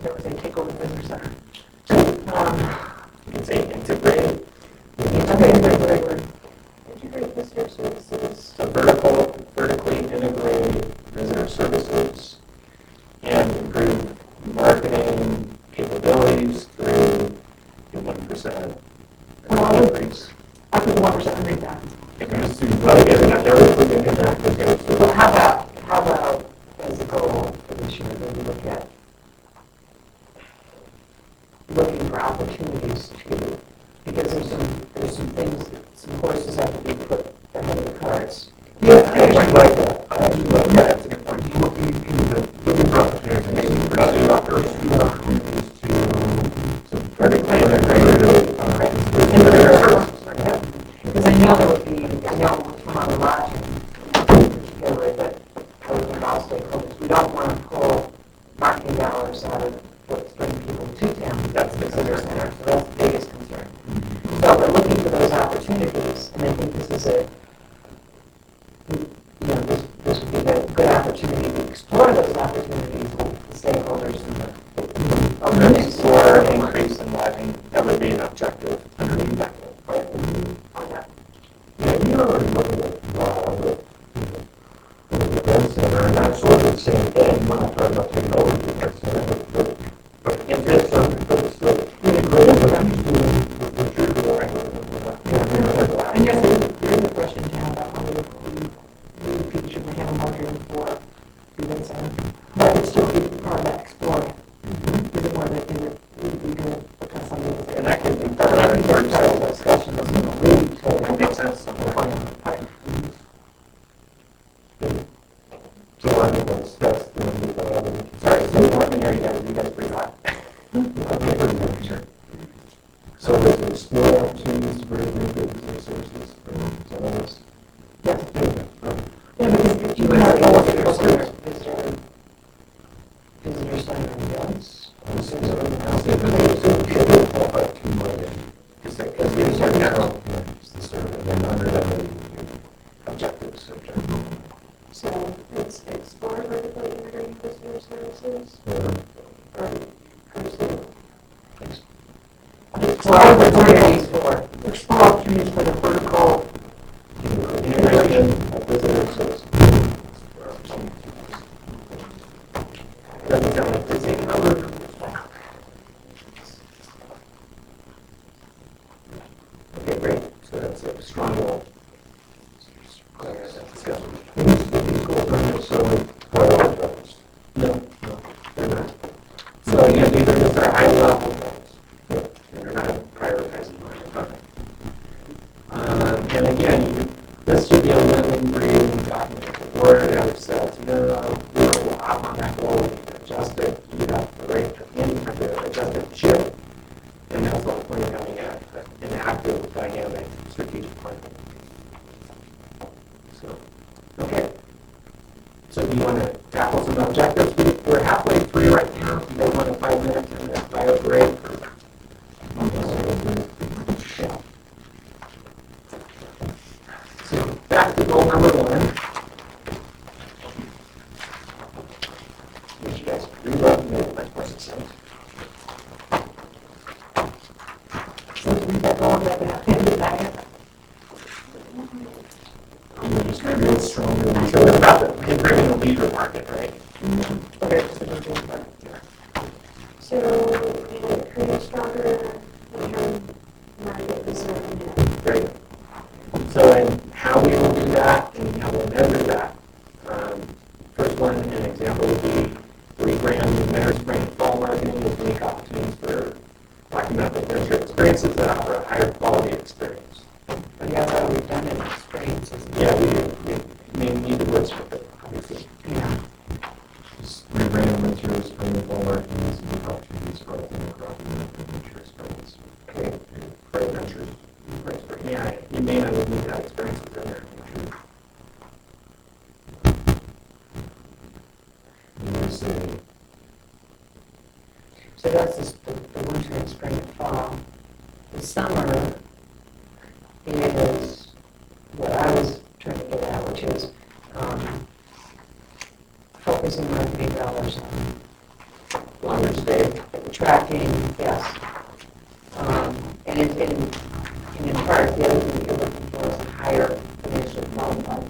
That was a take over the visitor center. You can say integrate. Integrate visitor services. So vertically integrate visitor services and improve marketing capabilities through the 1% increase. I put the 1% underneath that. Well, again, not everything in that is going to. Well, how about as a goal for this year, maybe look at looking for opportunities to, because there's some things, some horses have to be put ahead of the carts. Yeah, I actually like that. I actually like that. That's a good point. Looking for opportunities, maybe for opportunities to vertically integrate. Because I know there would be, I know from other logic, particularly that with all stakeholders, we don't want to pull marketing dollars out of what's bringing people to town. That's the Visitor concern. center, so that's the biggest concern. So we're looking for those opportunities, and I think this is this would be a good opportunity to explore those opportunities with the stakeholders and the Explore an increase in lodging, that would be an objective underneath that. Yeah, you're already looking at the event center, and that's sort of the same thing. We're not talking about taking over the event center, but it's something, but it's still integrated with what you're doing. And yes, there is a question in town about whether we people should have a marketing for the event center. But it's still be part of that exploring. Is it more that it would be good because something is there? And that could be part of our third discussion. That makes sense. So I think that's the, Sorry, so you want me to hear you guys pretty hot. sure. So let's explore opportunities to vertically integrate visitor services. Is that all this? Yes. Yeah, because you can have all of your service. visitor center does. Because these are now, it's the survey, and then under that, objectives. So it's explore vertically integrating visitor services or Explore opportunities for. Explore opportunities for the vertical Integration of visitor services. Doesn't sound like we're taking over. Okay, great. So that's a strong goal. These goals aren't necessarily prioritized. No, they're not. So again, these are just our high level goals. They're not prioritizing what and again, this should be a living, breathing document. Word of self, we'll hop on that goal, adjust it, you have the right to adjust it, shift. And that's what we're coming at, an active, dynamic, strategic plan. So, okay. So do you want to tackle some objectives? We're halfway through right now. You may want a 5 minutes and a bio break. Yeah. So back to goal number 1. Which you guys rewrote me my question set. So we got all that back. You just trying to get stronger. So it's about the improving the leader market, right? Okay. so create a stronger long-term market visitor demand. Great. Yeah, you may not even need that experience within there. And you say, So that's the winter and spring and fall. The summer is what I was trying to get at, which is focusing marketing dollars on longer stay, tracking, yes. And in part, the other thing that you're looking for is a higher financial qualified.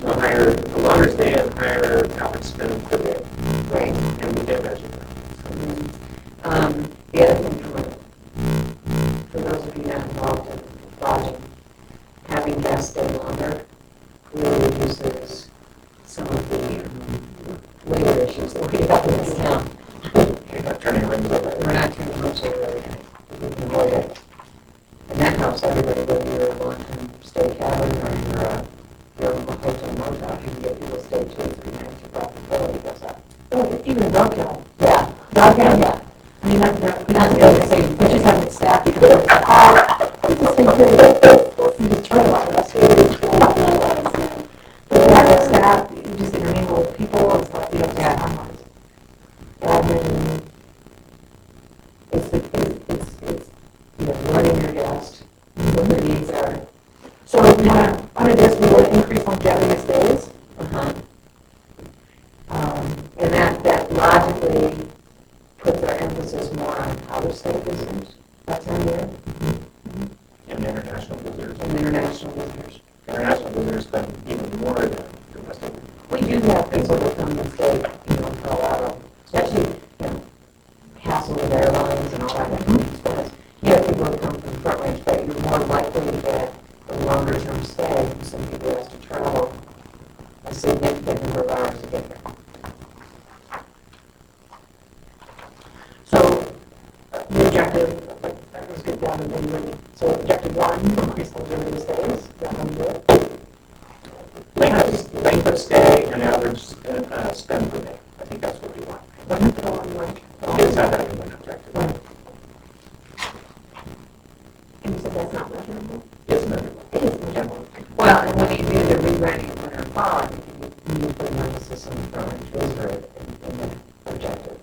So a longer stay and higher average spend per day. Right. And we get measured. The other thing for those of you not involved in lodging, having guests stay longer really reduces some of the labor issues that we have in this town. You're not turning rooms over. We're not turning rooms over every night. We can avoid it. And that helps everybody, whether you're a long-term stay cabin or you're a hotel motel, you can get people to stay 2 or 3 nights, your profitability goes up. Oh, even a dog kennel. Yeah. Yeah. I mean, not Not the other same, but just having staff, you can do it. You just try a lot of us. But having staff, you just intermingle with people and stuff, you don't have timelines. Admin, it's, Learning your guest, what their needs are. so we want to increase longevity of stays. Uh-huh. And that logically puts our emphasis more on out-of-state visitors that time of year, And international visitors. and international visitors. International visitors spend even more than domestic. We do have people that come and stay, for a while, especially, hassle with airlines and all that expense. You have people that come from Front Range, but you're more likely to get a longer-term stay from somebody who has to travel a significant number of hours to get there. So the objective, that was good down in the so objective 1, increase longevity of stays. That one good. Length of stay and average spend per day. I think that's what we want. One have to go on like. Is that having an objective? And you said that's not measurable? It's measurable. It is measurable. Well, and when you do the rewriting of winter and fall, I think you need to put an emphasis on the Front Range visitor in the objective.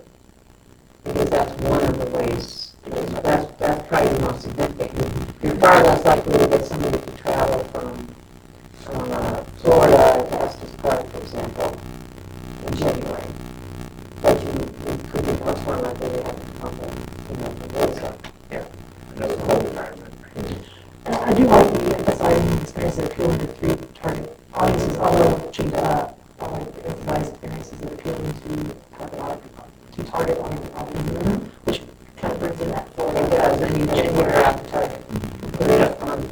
Because that's one of the ways, that's probably the most significant. You're far less likely to get somebody to travel from Florida to Estes Park, for example, in January. But you could be much more likely to have to come from Minnesota. Yeah. And that's the whole environment. I do like the emphasizing the experience that appealing to 3 target audiences, although change that, I like to emphasize experiences that appealing to target audiences, which kind of brings in that Florida. It does, and you genuinely have to target. Put it up on,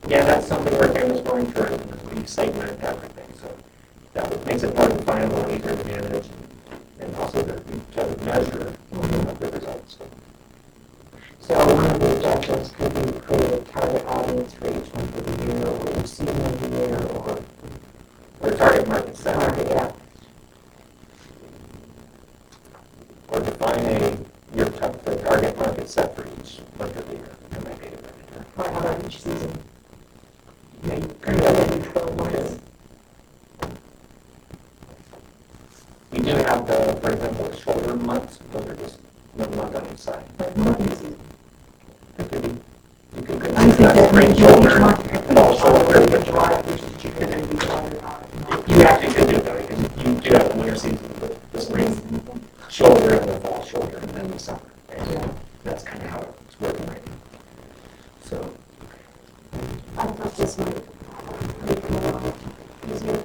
Yeah, that's something we're famous for in tourism, is we segment everything, so that makes it more definable, easier to manage, and also to measure the results. So one of the objectives could be create a target audience for each month of the year, or each season of the year, Or target market set. market, yeah. Or define the target market set for each month of the year. That might be a good idea. Or how about each season? You know, you kind of identify 12 months. We do have for example, the shoulder months, those are just 1 month on each side. But not each season. It could be, you could I consider think that that spring each shoulder, month, fall shoulder. July, which you're going to be July or not. You actually could do that, because you do have the winter season, the spring shoulder and the fall shoulder, and then the summer. And that's kind of how it's working right now. So, I thought this might make it a lot easier.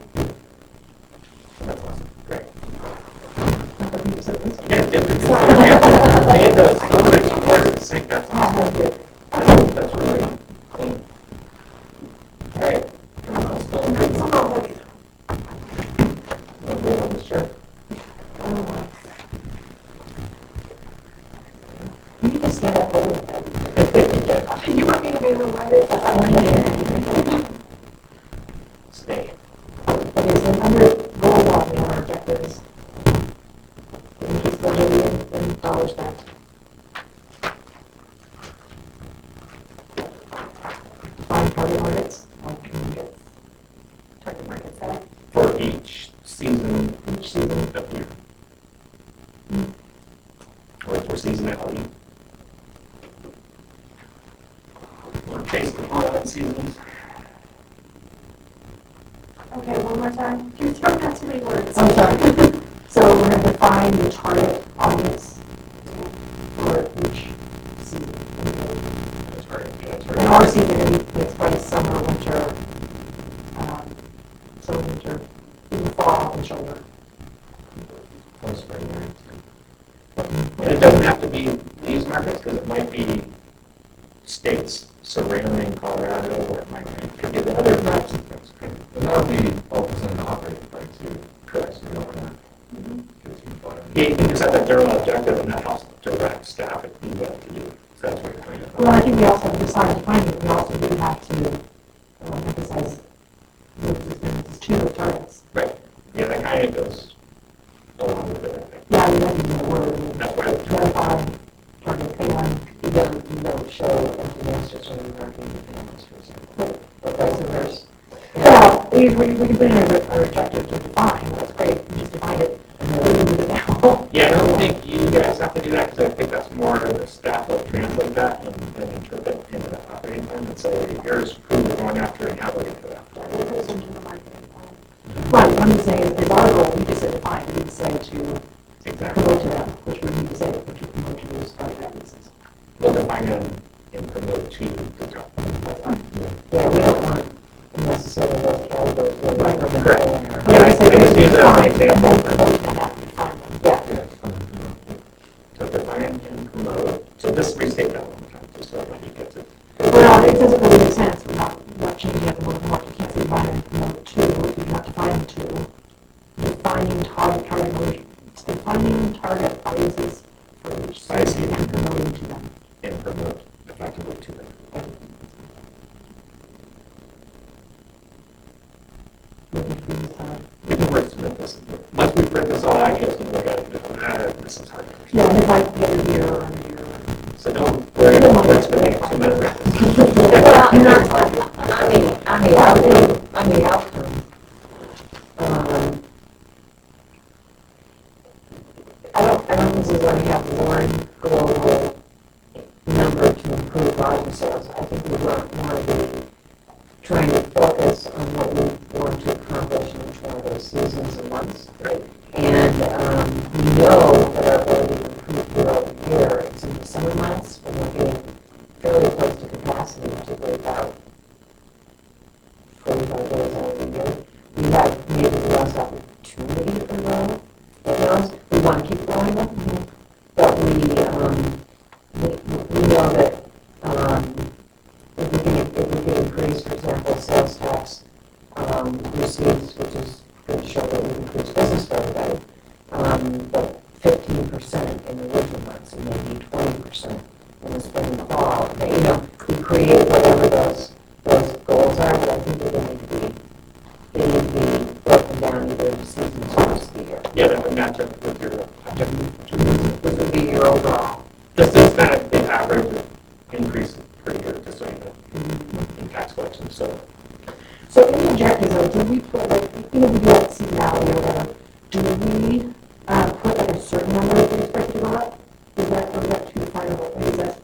that's awesome. Great. I thought you said this. Yeah, it it does. That's awesome. That's really clean. All right. Okay, on the shirt. You can just stand up over it. You want me to be able to write it? Stay. Okay, so under goal 1, we have our objectives. Increase longevity and dollar spent. seasons. Okay, one more time. You're throwing out too many words. I'm sorry. So we're gonna define the target audience for each season. That's right, yeah, that's And right. our season takes place summer, winter, even fall and shoulder. Or spring, right? And it doesn't have to be these markets, because it might be states surrounding Colorado, or it might be, could be the other maps and things. And that would be all within the operating plan too. Correct. So you don't want to get too far. Yeah, you can just set that general objective, and that helps direct staff if you want to do it. So that's what you're trying to do. Well, I think we also, besides defining it, we also do have to emphasize those experiences too with targets. Right. Yeah, that kind of goes along with it, I think. Yeah, I mean, that's even a word. That's why it's Identify, target, and You don't show empty nesters when you're working with families, for example. Or vice versa. well, we can put in our objective to define, that's great, we just define it, and then we move it now. Yeah, I don't think you guys have to do that, because I think that's more of the staff will translate that and interpret into the operating plan and say, here's who we're going after and how we're going to go after. Right, what I'm just saying is our goal, we just said define, we didn't say to Exactly. promote to them, which we need to say, which we promote to those target audiences. We'll define them and promote to the job. Yeah, we don't want necessarily those categories. Really Right. Correct. Yeah, I say just use that as an define, and then example. promote, and have to define them. Yeah. Yeah, it's fine. So define and promote. So just restate that one more time, just so everybody gets it. Well, it doesn't really make sense, we're not changing it, we're not, you can't say define and promote to, if you're not defining to. Defining target audiences for each I see. season and promoting to them. And promote effectively to them. Looking for this time. We can wordsmith this. Once we print this all out, you guys can look at it and go, this is hard. Yeah, and if I get a year or a year. So don't worry about what's going to be 2 minutes. Well, on the outcome, I don't necessarily have one global number to improve volume sales. I think we want more of the trying to focus on what we want to accomplish in each one of those seasons and months. And we know that our ability to improve year over year is in the summer months when we're getting fairly close to capacity, particularly about 45 days out of the year. We have maybe less opportunity to grow than those. We want to keep growing them, but we know that if we can increase, for example, sales tax receipts, which is going to show that we've increased business for everybody, but 15% in the winter months and maybe 20% in the spring and fall. We create whatever those goals are, but I think they need to be broken down either into seasons or just the year. Yeah, that would match up with your objective. This would be your overall. This is kind of the average increase per year, just so you know, in tax collection. So So in the objectives, though, do we put, like, we do like seasonality or whatever, do we put like a certain number that we expect to go up? Is that too far away? Is that,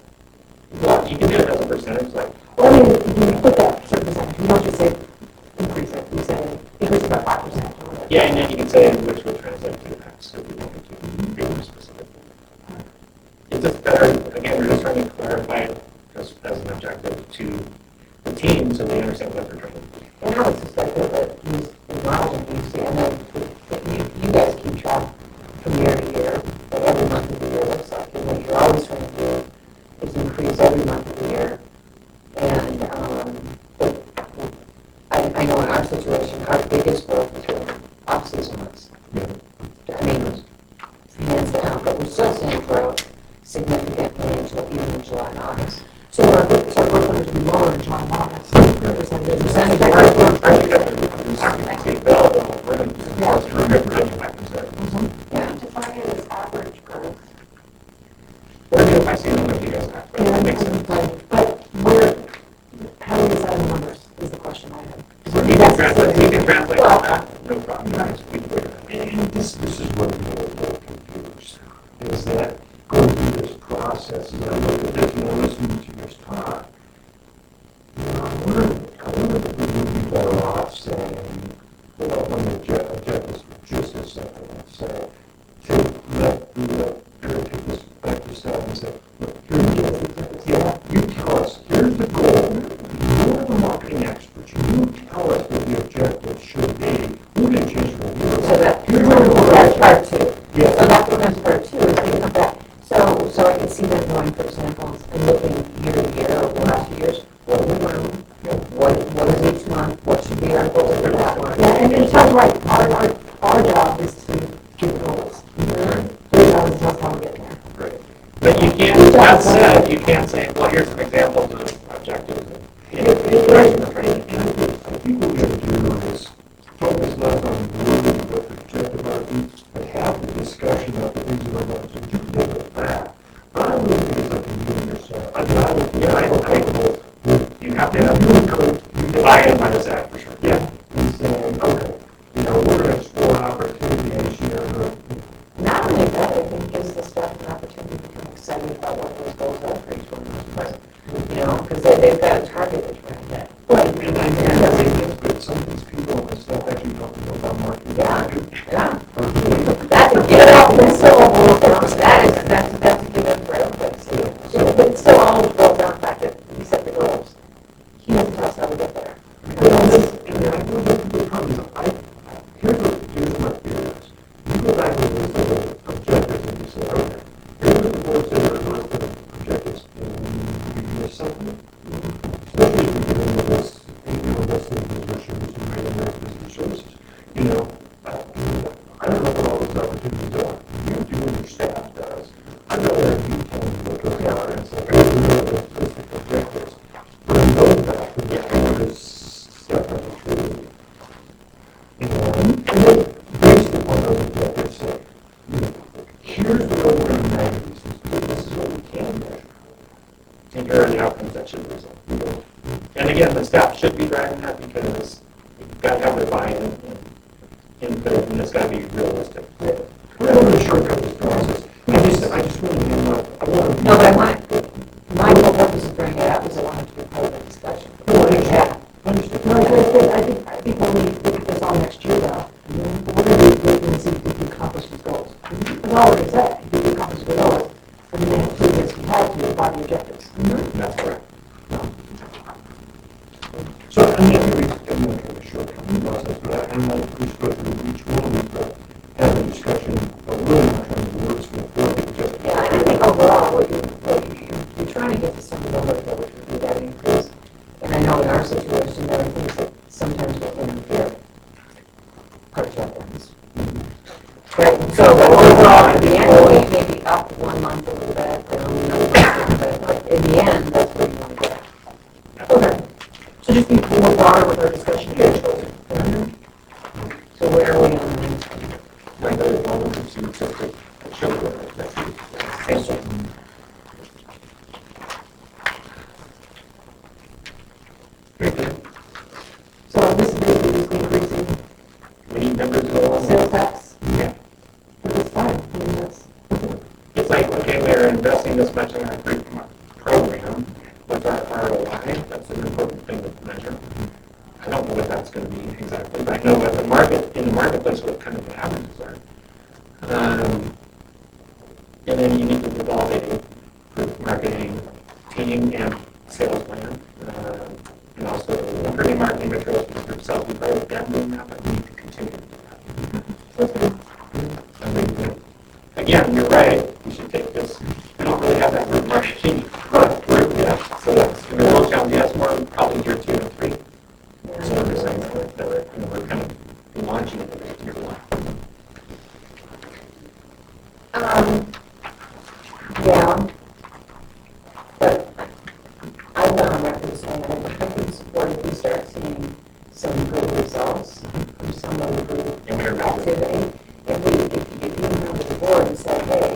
well, you can do it as a percentage, like, well, I mean, do we put that certain percentage? We don't just say increase it, we say increase it by 5% or whatever. yeah, and then you can say which would translate to tax if you wanted to be more specific. It's just better, again, we're just trying to clarify it as an objective to the team so they understand what they're trying to do. And I would suspect that he's acknowledging you see, and then you guys keep track from year to year, but every month of the year looks like, and what you're always trying to do is increase every month of the year. And I know in our situation, our biggest growth is during off-season months. I mean, hands down, but we're still seeing growth significantly even in July and August. So our growth numbers will be lower in July and August. The percentage of yeah. Define it as average growth. If I see them, if you guys have, but it makes sense. But where, how do we decide the numbers is the question I have. You can translate all that, no problem. We can figure that out. And this is what I'm a little confused, is that going through this process, as I look at this and I listen to you guys talk, what are 7 and basically what those objectives say, here's the way we're going to measure these things. This is what we can measure. And here are the outcomes that should result. And again, the staff should be driving that because you've got to have their buy-in and input, and it's got to be realistic. I don't want to shortcut this process. I just really I want to. No, but I want, my whole purpose of bringing it up is I want it to be part of the discussion. Well, yeah. Understood. No, I think when we look at this all next year though, we're going to be looking to see if we accomplish these goals. That's all we're going to say. If we accomplish the goals, and then they have to, as we have to, by the objectives. That's correct. So I'm not going to kind of shortcut the process, but I'm going to go through each one, but have a discussion, but really not trying to words for the board, just. Yeah, and I think overall, you're trying to get to some of the work that would be that increase. And I know in our situation, there are things that sometimes will interfere. Project. Right, so overall, at the end, we maybe up 1 month a little bit, down another month, but in the end, that's where you want to get. Okay. So just be more broader with our discussion here. So where are we on this? Like the problems you took to show that. Thank you. So this is basically just increasing We need numbers to go along. sales tax. Yeah. But that's fine. I mean, that's, It's like, okay, we're investing this much in our program. What's our ROI? That's an important thing to measure. I don't know what that's going to be exactly, but I know that in the marketplace what kind of averages are. And then you need to develop a marketing team and sales plan. And also improving marketing materials for yourself. We've already been doing that, but we need to continue to do that. I think that, again, you're right. We should take this. We don't really have that group marketing group yet. So that's going to be a little challenge. Yes, more probably year 2 and 3. So we're saying that we're kind of launching it in year 1. Yeah. But I've gone on record saying that I think it's important if we start seeing some good results from some improved activity. If you email the board and say, hey,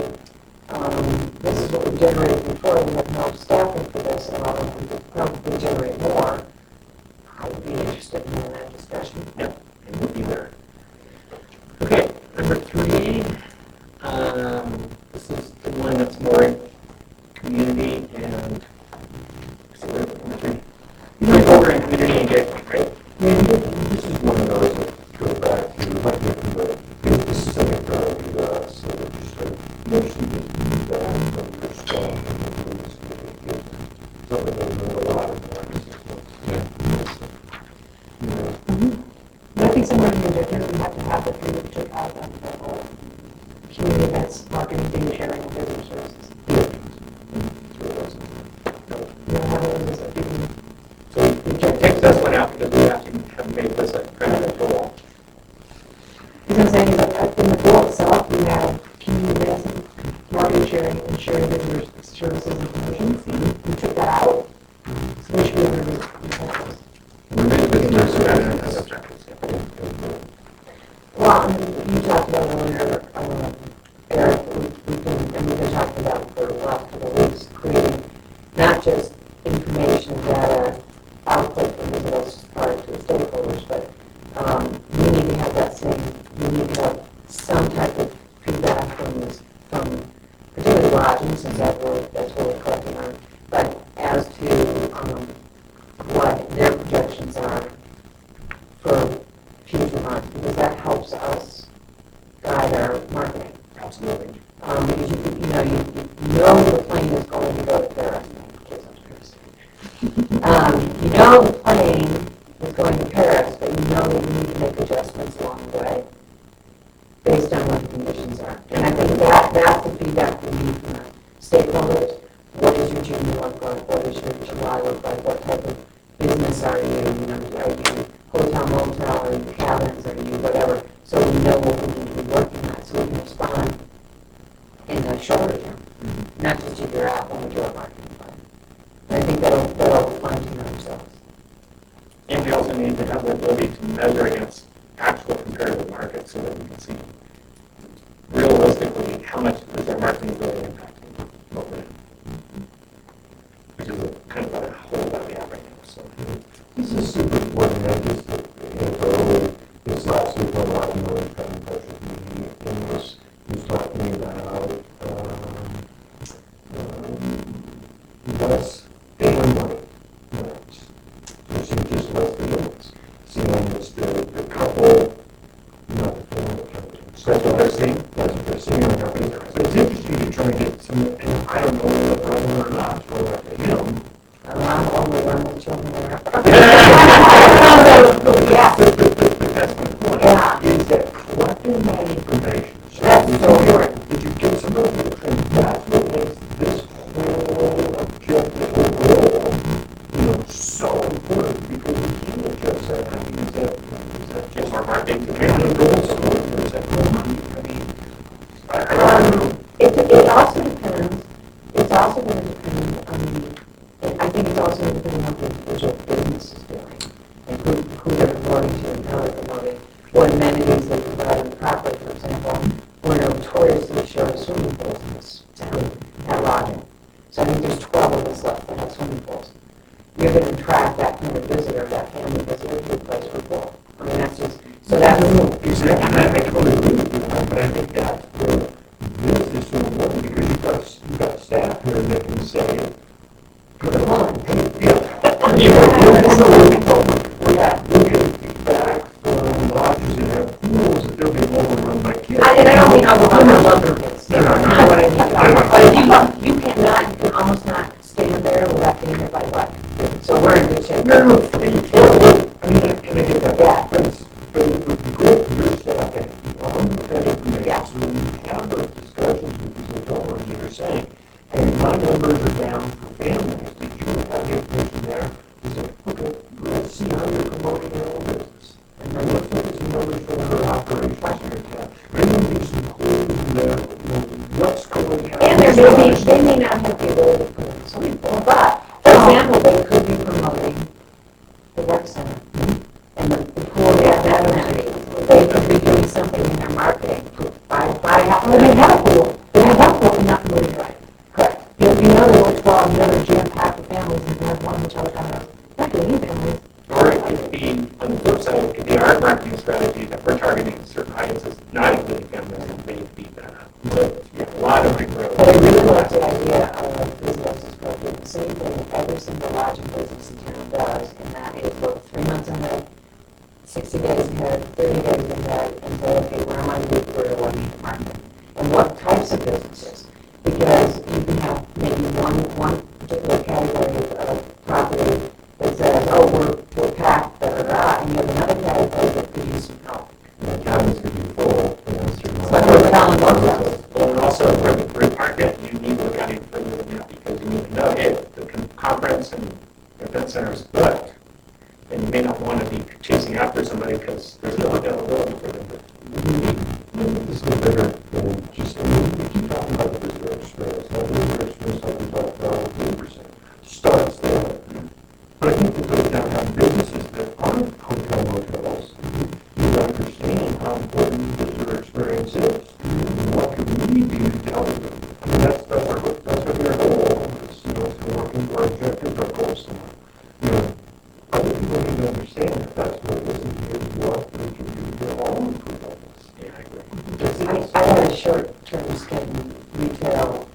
this is what we generated before, we have no staffing for this, and we could probably generate more, I would be interested in that discussion. Yeah, and we'll be there. Okay, number 3. This is the one that's more community and over in community engagement, right? This is one of those that go back to, like, the specific priority to us, so that you start mostly just that from your strong influence. Something that we learned a lot in the last 6 months. but I think somewhere in the objectives, we have to have that we would take out that whole community events, marketing, data sharing, and business services. Have it as a given. So we can't take this one out because we have to have made this a credit goal. What I'm saying is that in the goal itself, we have community events, marketing sharing, and sharing business services and promotions. We took that out. So we should be able to do We made business as objectives. Well, you talked about earlier, Eric, we've been talking about for the last couple of weeks, creating not just information, data, output from those parts to the stakeholders, but we need to have that same, we need to have some type of feedback from particularly lodging, since that's what we're collecting on, but as to what their projections are for future months, because that helps us guide our marketing. Absolutely. Because you know the plane is going to go to Paris. In case I'm curious. You know the plane is going to Paris, but you know that you need to make adjustments along the way based on what the conditions are. And I think that's the feedback we need from the stakeholders. What does your June look like? What does your July look like? What type of business are you? Are you hotel, motel, are you cabins, are you whatever? So we know what we need to be working on, so we can respond in the shorter term, not just a year out when we do our marketing plan. And I think that'll fine tune ourselves. And also need to have the ability to measure against actual comparative markets so that we can see realistically how much is their marketing really impacting what we're in. Which is kind of a hole that we have right now. So. This is super important, I just, anecdotally, this last week on Rocky Mountain got in touch with me and was talking about, less family money. You're seeing just less families. Seeing it's the couple, not the family. So that's what they're seeing. That's what they're seeing on our page. So it's interesting to try and get some, and I don't know whether problem or not, or I'm only one of the children there. yeah. That's my point. Yeah. Is that collecting that information. That's so important. Did you get some of it? And that's what makes this whole objective overall, so important because we can't just say, I mean, is that just our marketing community goals or is that It also depends. It's also going to depend on I think it's also going to depend on what the individual business is doing and who they're promoting to and how they're promoting, what amenities they provide on the property. For example, we're notoriously short of swimming pools in this town at lodging. So I think there's 12 of us left that have swimming pools. You're going to attract that kind of visitor, that family visitor to a place for pool. I mean, that's just, so that's... Exactly. I totally agree with you, but I think that's where this is so important because you've got staff here that can say, put it on. We're getting feedback from lodges that have pools that they're being overrun by kids. And I don't mean overrun, I love their kids. No. What I mean. But you can almost not stand there without getting hit by a bike. So we're in good shape. No, you can't. I mean, I get that. Yeah. But it would be great for your staff to have that information so when you have those discussions with these adults that are saying, hey, my numbers are down for families. Did you have the information there? You say, okay, let's see how you're promoting your own business. And then let's look at some numbers from other operations in your town. Maybe these include what's going on. And they may not have the ability to put in a swimming pool, but, for example, they could be promoting the rec center. And the pool, that amenity. They could be doing something in their marketing. They have a pool. They have a pool and not promoting it. Correct. You know they work well and they're jam-packed with families and they have one which other kind of, not doing any families. Or it could be, on the flip side, it could be our marketing strategy that we're targeting certain audiences, not including families, and maybe be a lot of regrowth. But I really like the idea of businesses doing the same thing every single lodging business in town does, and that is look 3 months ahead, 60 days ahead, 30 days ahead, and say, okay, where am I good for what need to market? And what types of businesses? Because you can have maybe one particular category of property that says, oh, we're packed, and you have another category that could use some help. Cabins could be full, But we're telling those Well, and also for the group market, you need to look at it further than that because you need to know, hey, the conference and event center is booked. And you may not want to be chasing after somebody because there's no availability for them. This is bigger than just, we keep talking about the visitor experience. Now, the visitor experience, like we talked about, 80% starts there. But I think it goes down to how businesses that aren't hotel motels need to understand how important visitor experience is. And what can we do to help them? I mean, that's going to be our goal. It's, it's working for our objectives, our goals. Other people need to understand that that's what this is what they can do to all improve on this. Yeah, I agree. I had a short-term stint in retail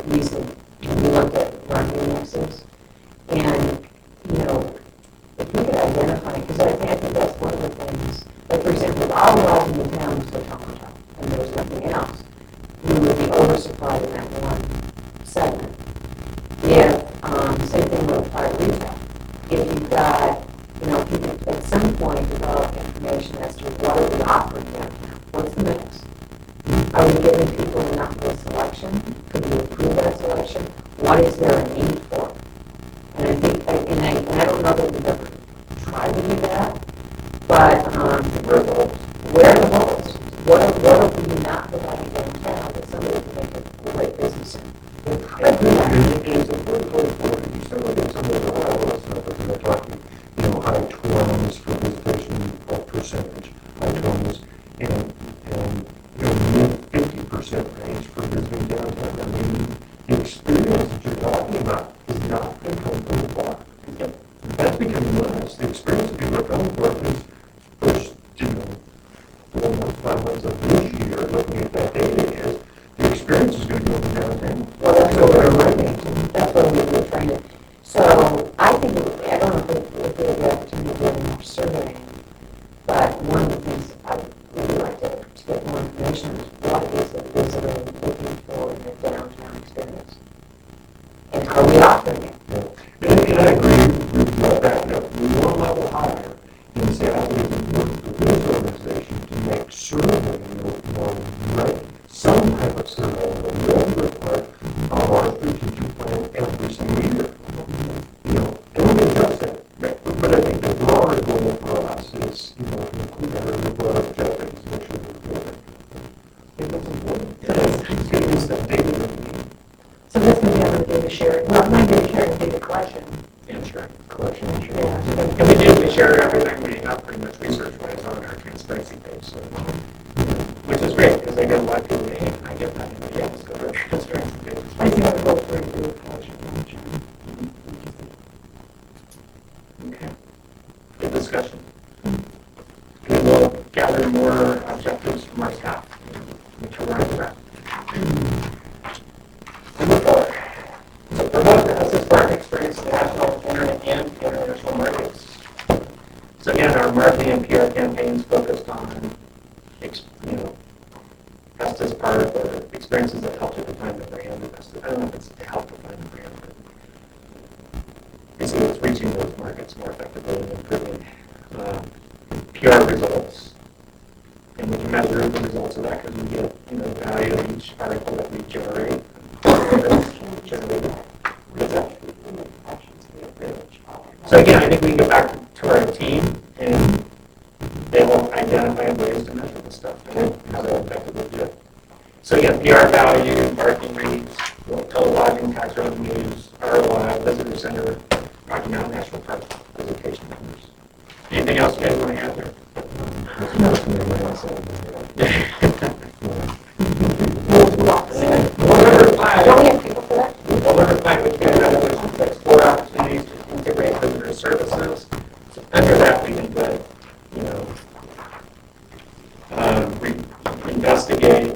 recently. We looked at marketing mixes, and if we could identify, because I think that's one of the things. Like for example, if all the laws in the town was hotel, and there was nothing else, we would be oversupplied in that one segment. If same thing would apply to retail. If you've got, if you could at some point develop information as to what are we offering downtown, what's the mix? Are we giving people enough of a selection? Could we improve that selection? What is there a need for? And I think, and I don't know that we've ever tried to do that, but where are the holes? What are we not providing downtown that somebody can make a great business in? I agree. It's a political important. You start looking at some of the Ohio stuff that they're talking. high 20s for visitation percentage, high 20s, and mid 50% range for visiting downtown. I mean, the experience that you're talking about is not going to come from the bar. That's becoming less. The experience that people are coming for is first, 4 months, 5 months of this year, looking at that data, is the experience is going to go to downtown. Well, that's what we're learning. That's what we're trying to. So I think, I don't know if we have the opportunity to do any more surveying, but one of the things I would really like to get more information is what is the visitor looking for in a downtown experience? And are we offering it? And I agree with that. We want a level higher and say, I think it's important for this organization to make survey, some type of survey on the regular part of our strategic plan every single year. And we adjust that. But I think the broader goal for us is, to include every broader objective to make sure we're doing it. I think that's important. It's going to use that data that we need. So this can be on the data sharing, not my data sharing, data collection. And sure. Collection and sharing. And we did share everything we have pretty much research-wise on our transparency page, so, which is great, because I get a lot of people, hey, I get that, and yeah, let's go to our transparency page. I see what goes through the collection. Okay. Good discussion. And we'll gather more objectives from our staff, make sure we're on track. Number 4. So promote the Estes Park experience in national, and international markets. So again, our marketing and PR campaigns focused on, Estes Park, or experiences that help to define the brand of Estes. I don't know if it's to help define the brand, but basically it's reaching those markets more effectively and improving PR results. And we can measure the results of that because we get, the value of each article that we generate. So again, I think we can go back to our team and they will identify ways to measure this stuff and how they'll effectively do it. So again, PR value, marketing reach, total lodging tax revenues, ROI, visitor center, Rocky Mountain National Park visitation numbers. Anything else you guys want to add there? Don't we have people for that? Well, number 5 would be evaluations to explore opportunities to integrate visitor services. So under that, we can put, investigate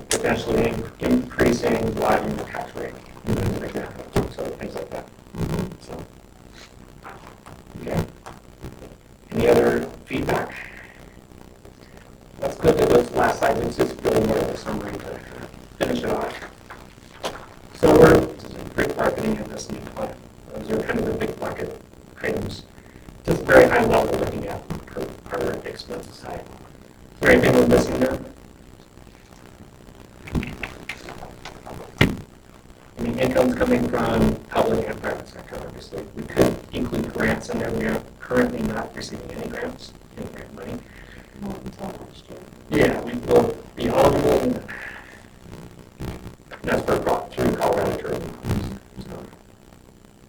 potentially increasing lodging the tax rate, as an example. So things like that. So, okay. Any other feedback? Let's go to those last slides. It's just really more of a summary to finish it off. So we're great marketing in this new plan. Those are kind of the big bucket items. Just very high level looking at our expense side. Is there anything we're missing there? I mean, income's coming from public and private sector, obviously. We could include grants in there. We are currently not receiving any grants, any grant money. Not until next year. Yeah, we will be eligible. That's for through Colorado Tourism.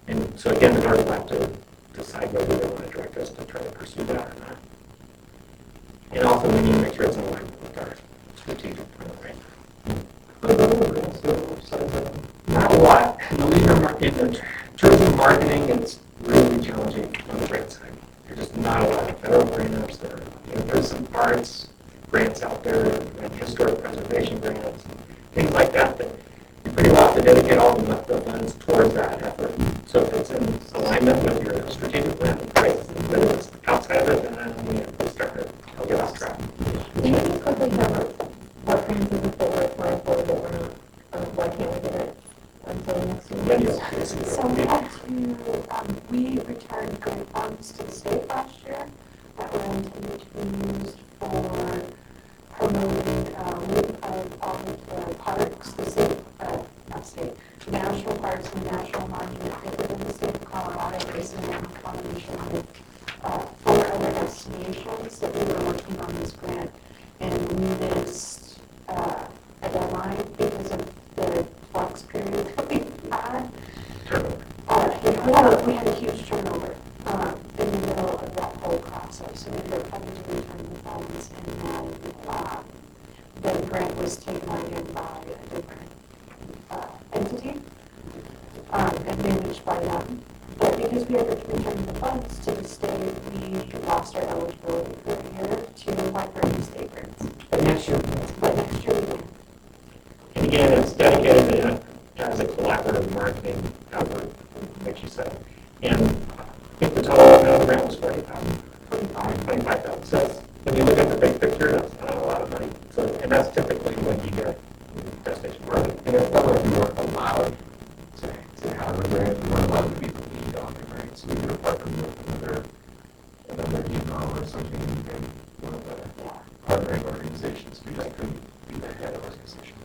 And so again, the board will have to decide whether they want to direct us to try to pursue that or not. And also, we need to make sure it's in line with our strategic plan, right? Not a lot. In the tourism marketing, it's really challenging on the grant side. There's just not a lot of federal grants. There's some arts grants out there, and historic preservation grants, things like that. That you pretty well have to dedicate all the funds towards that effort. So if it's in alignment with your strategic plan, great. But if it's outside of it, then we start to get off track. Can you just quickly cover what kinds of people we're applying for that we're not, why can't we get it until next year? So we had we returned grant funds to the state last year that were intended to be used for promoting all of the parks, national parks and national monuments within the state of Colorado, based on a combination with 4 other destinations that we were working on this grant, and we missed a deadline because of the flux period that we had. We had a huge turnover in the middle process, so we ended up having to return the funds, and then the grant was taken on again by a different entity, and managed by them. But because we had to return the funds to the state, we lost our eligibility for a year to apply for any state grants. But next year, But next year we can. And again, it's dedicated as a collaborative marketing effort, like you said. And I think the total amount of the grant was 40,000. 25,000. So that's, when you look at the big picture, that's not a lot of money. So, and that's typically when you get destination marketing. And it felt like we weren't allowed to have a grant, we weren't allowed to be the lead on the grant, so we could have partnered with another email or something, and one of the partnering organizations, we just couldn't be the head organization.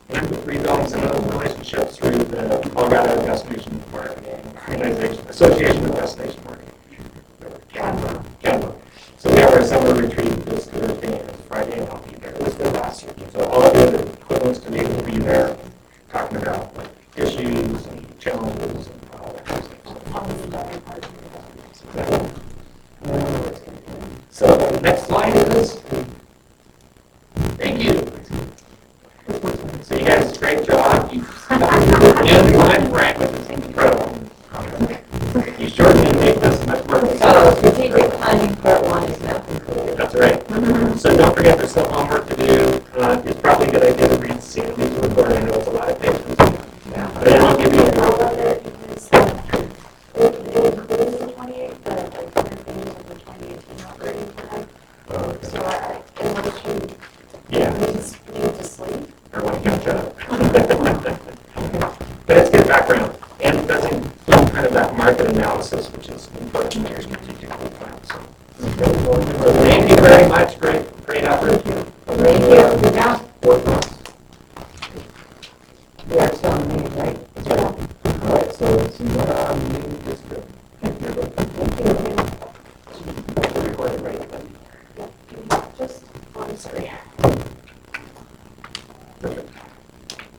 And with rebuilding some of those relationships through the Colorado Destination Marketing Organization, Association of Destination Marketing. Canva. So we have our summer retreat this Thursday and Friday, and I'll be there. It was good last year. So all of the equivalents to be able to be there, talking about like issues and challenges and all that kind of stuff. So next slide is. Thank you. So you guys, great job. You and my Frank was incredible. You sure did make this much more. strategic planning part 1 is now concluded. That's right. So don't forget, there's still homework to do. It's probably a good idea to read Sandy's report. I know it's a lot of pages. But then I'll give you a It includes the 28, but like 100 pages of the 2018 operating plan. So in order to need to sleep. or want to catch up. But it's good background. And it does include kind of that market analysis, which is important in your strategic plan. So thank you very much. Great effort. Thank you. Good job. We are still on the meeting, right? That's right. All right, so let's see what our meeting is good. Recording, right? Just honestly. Perfect.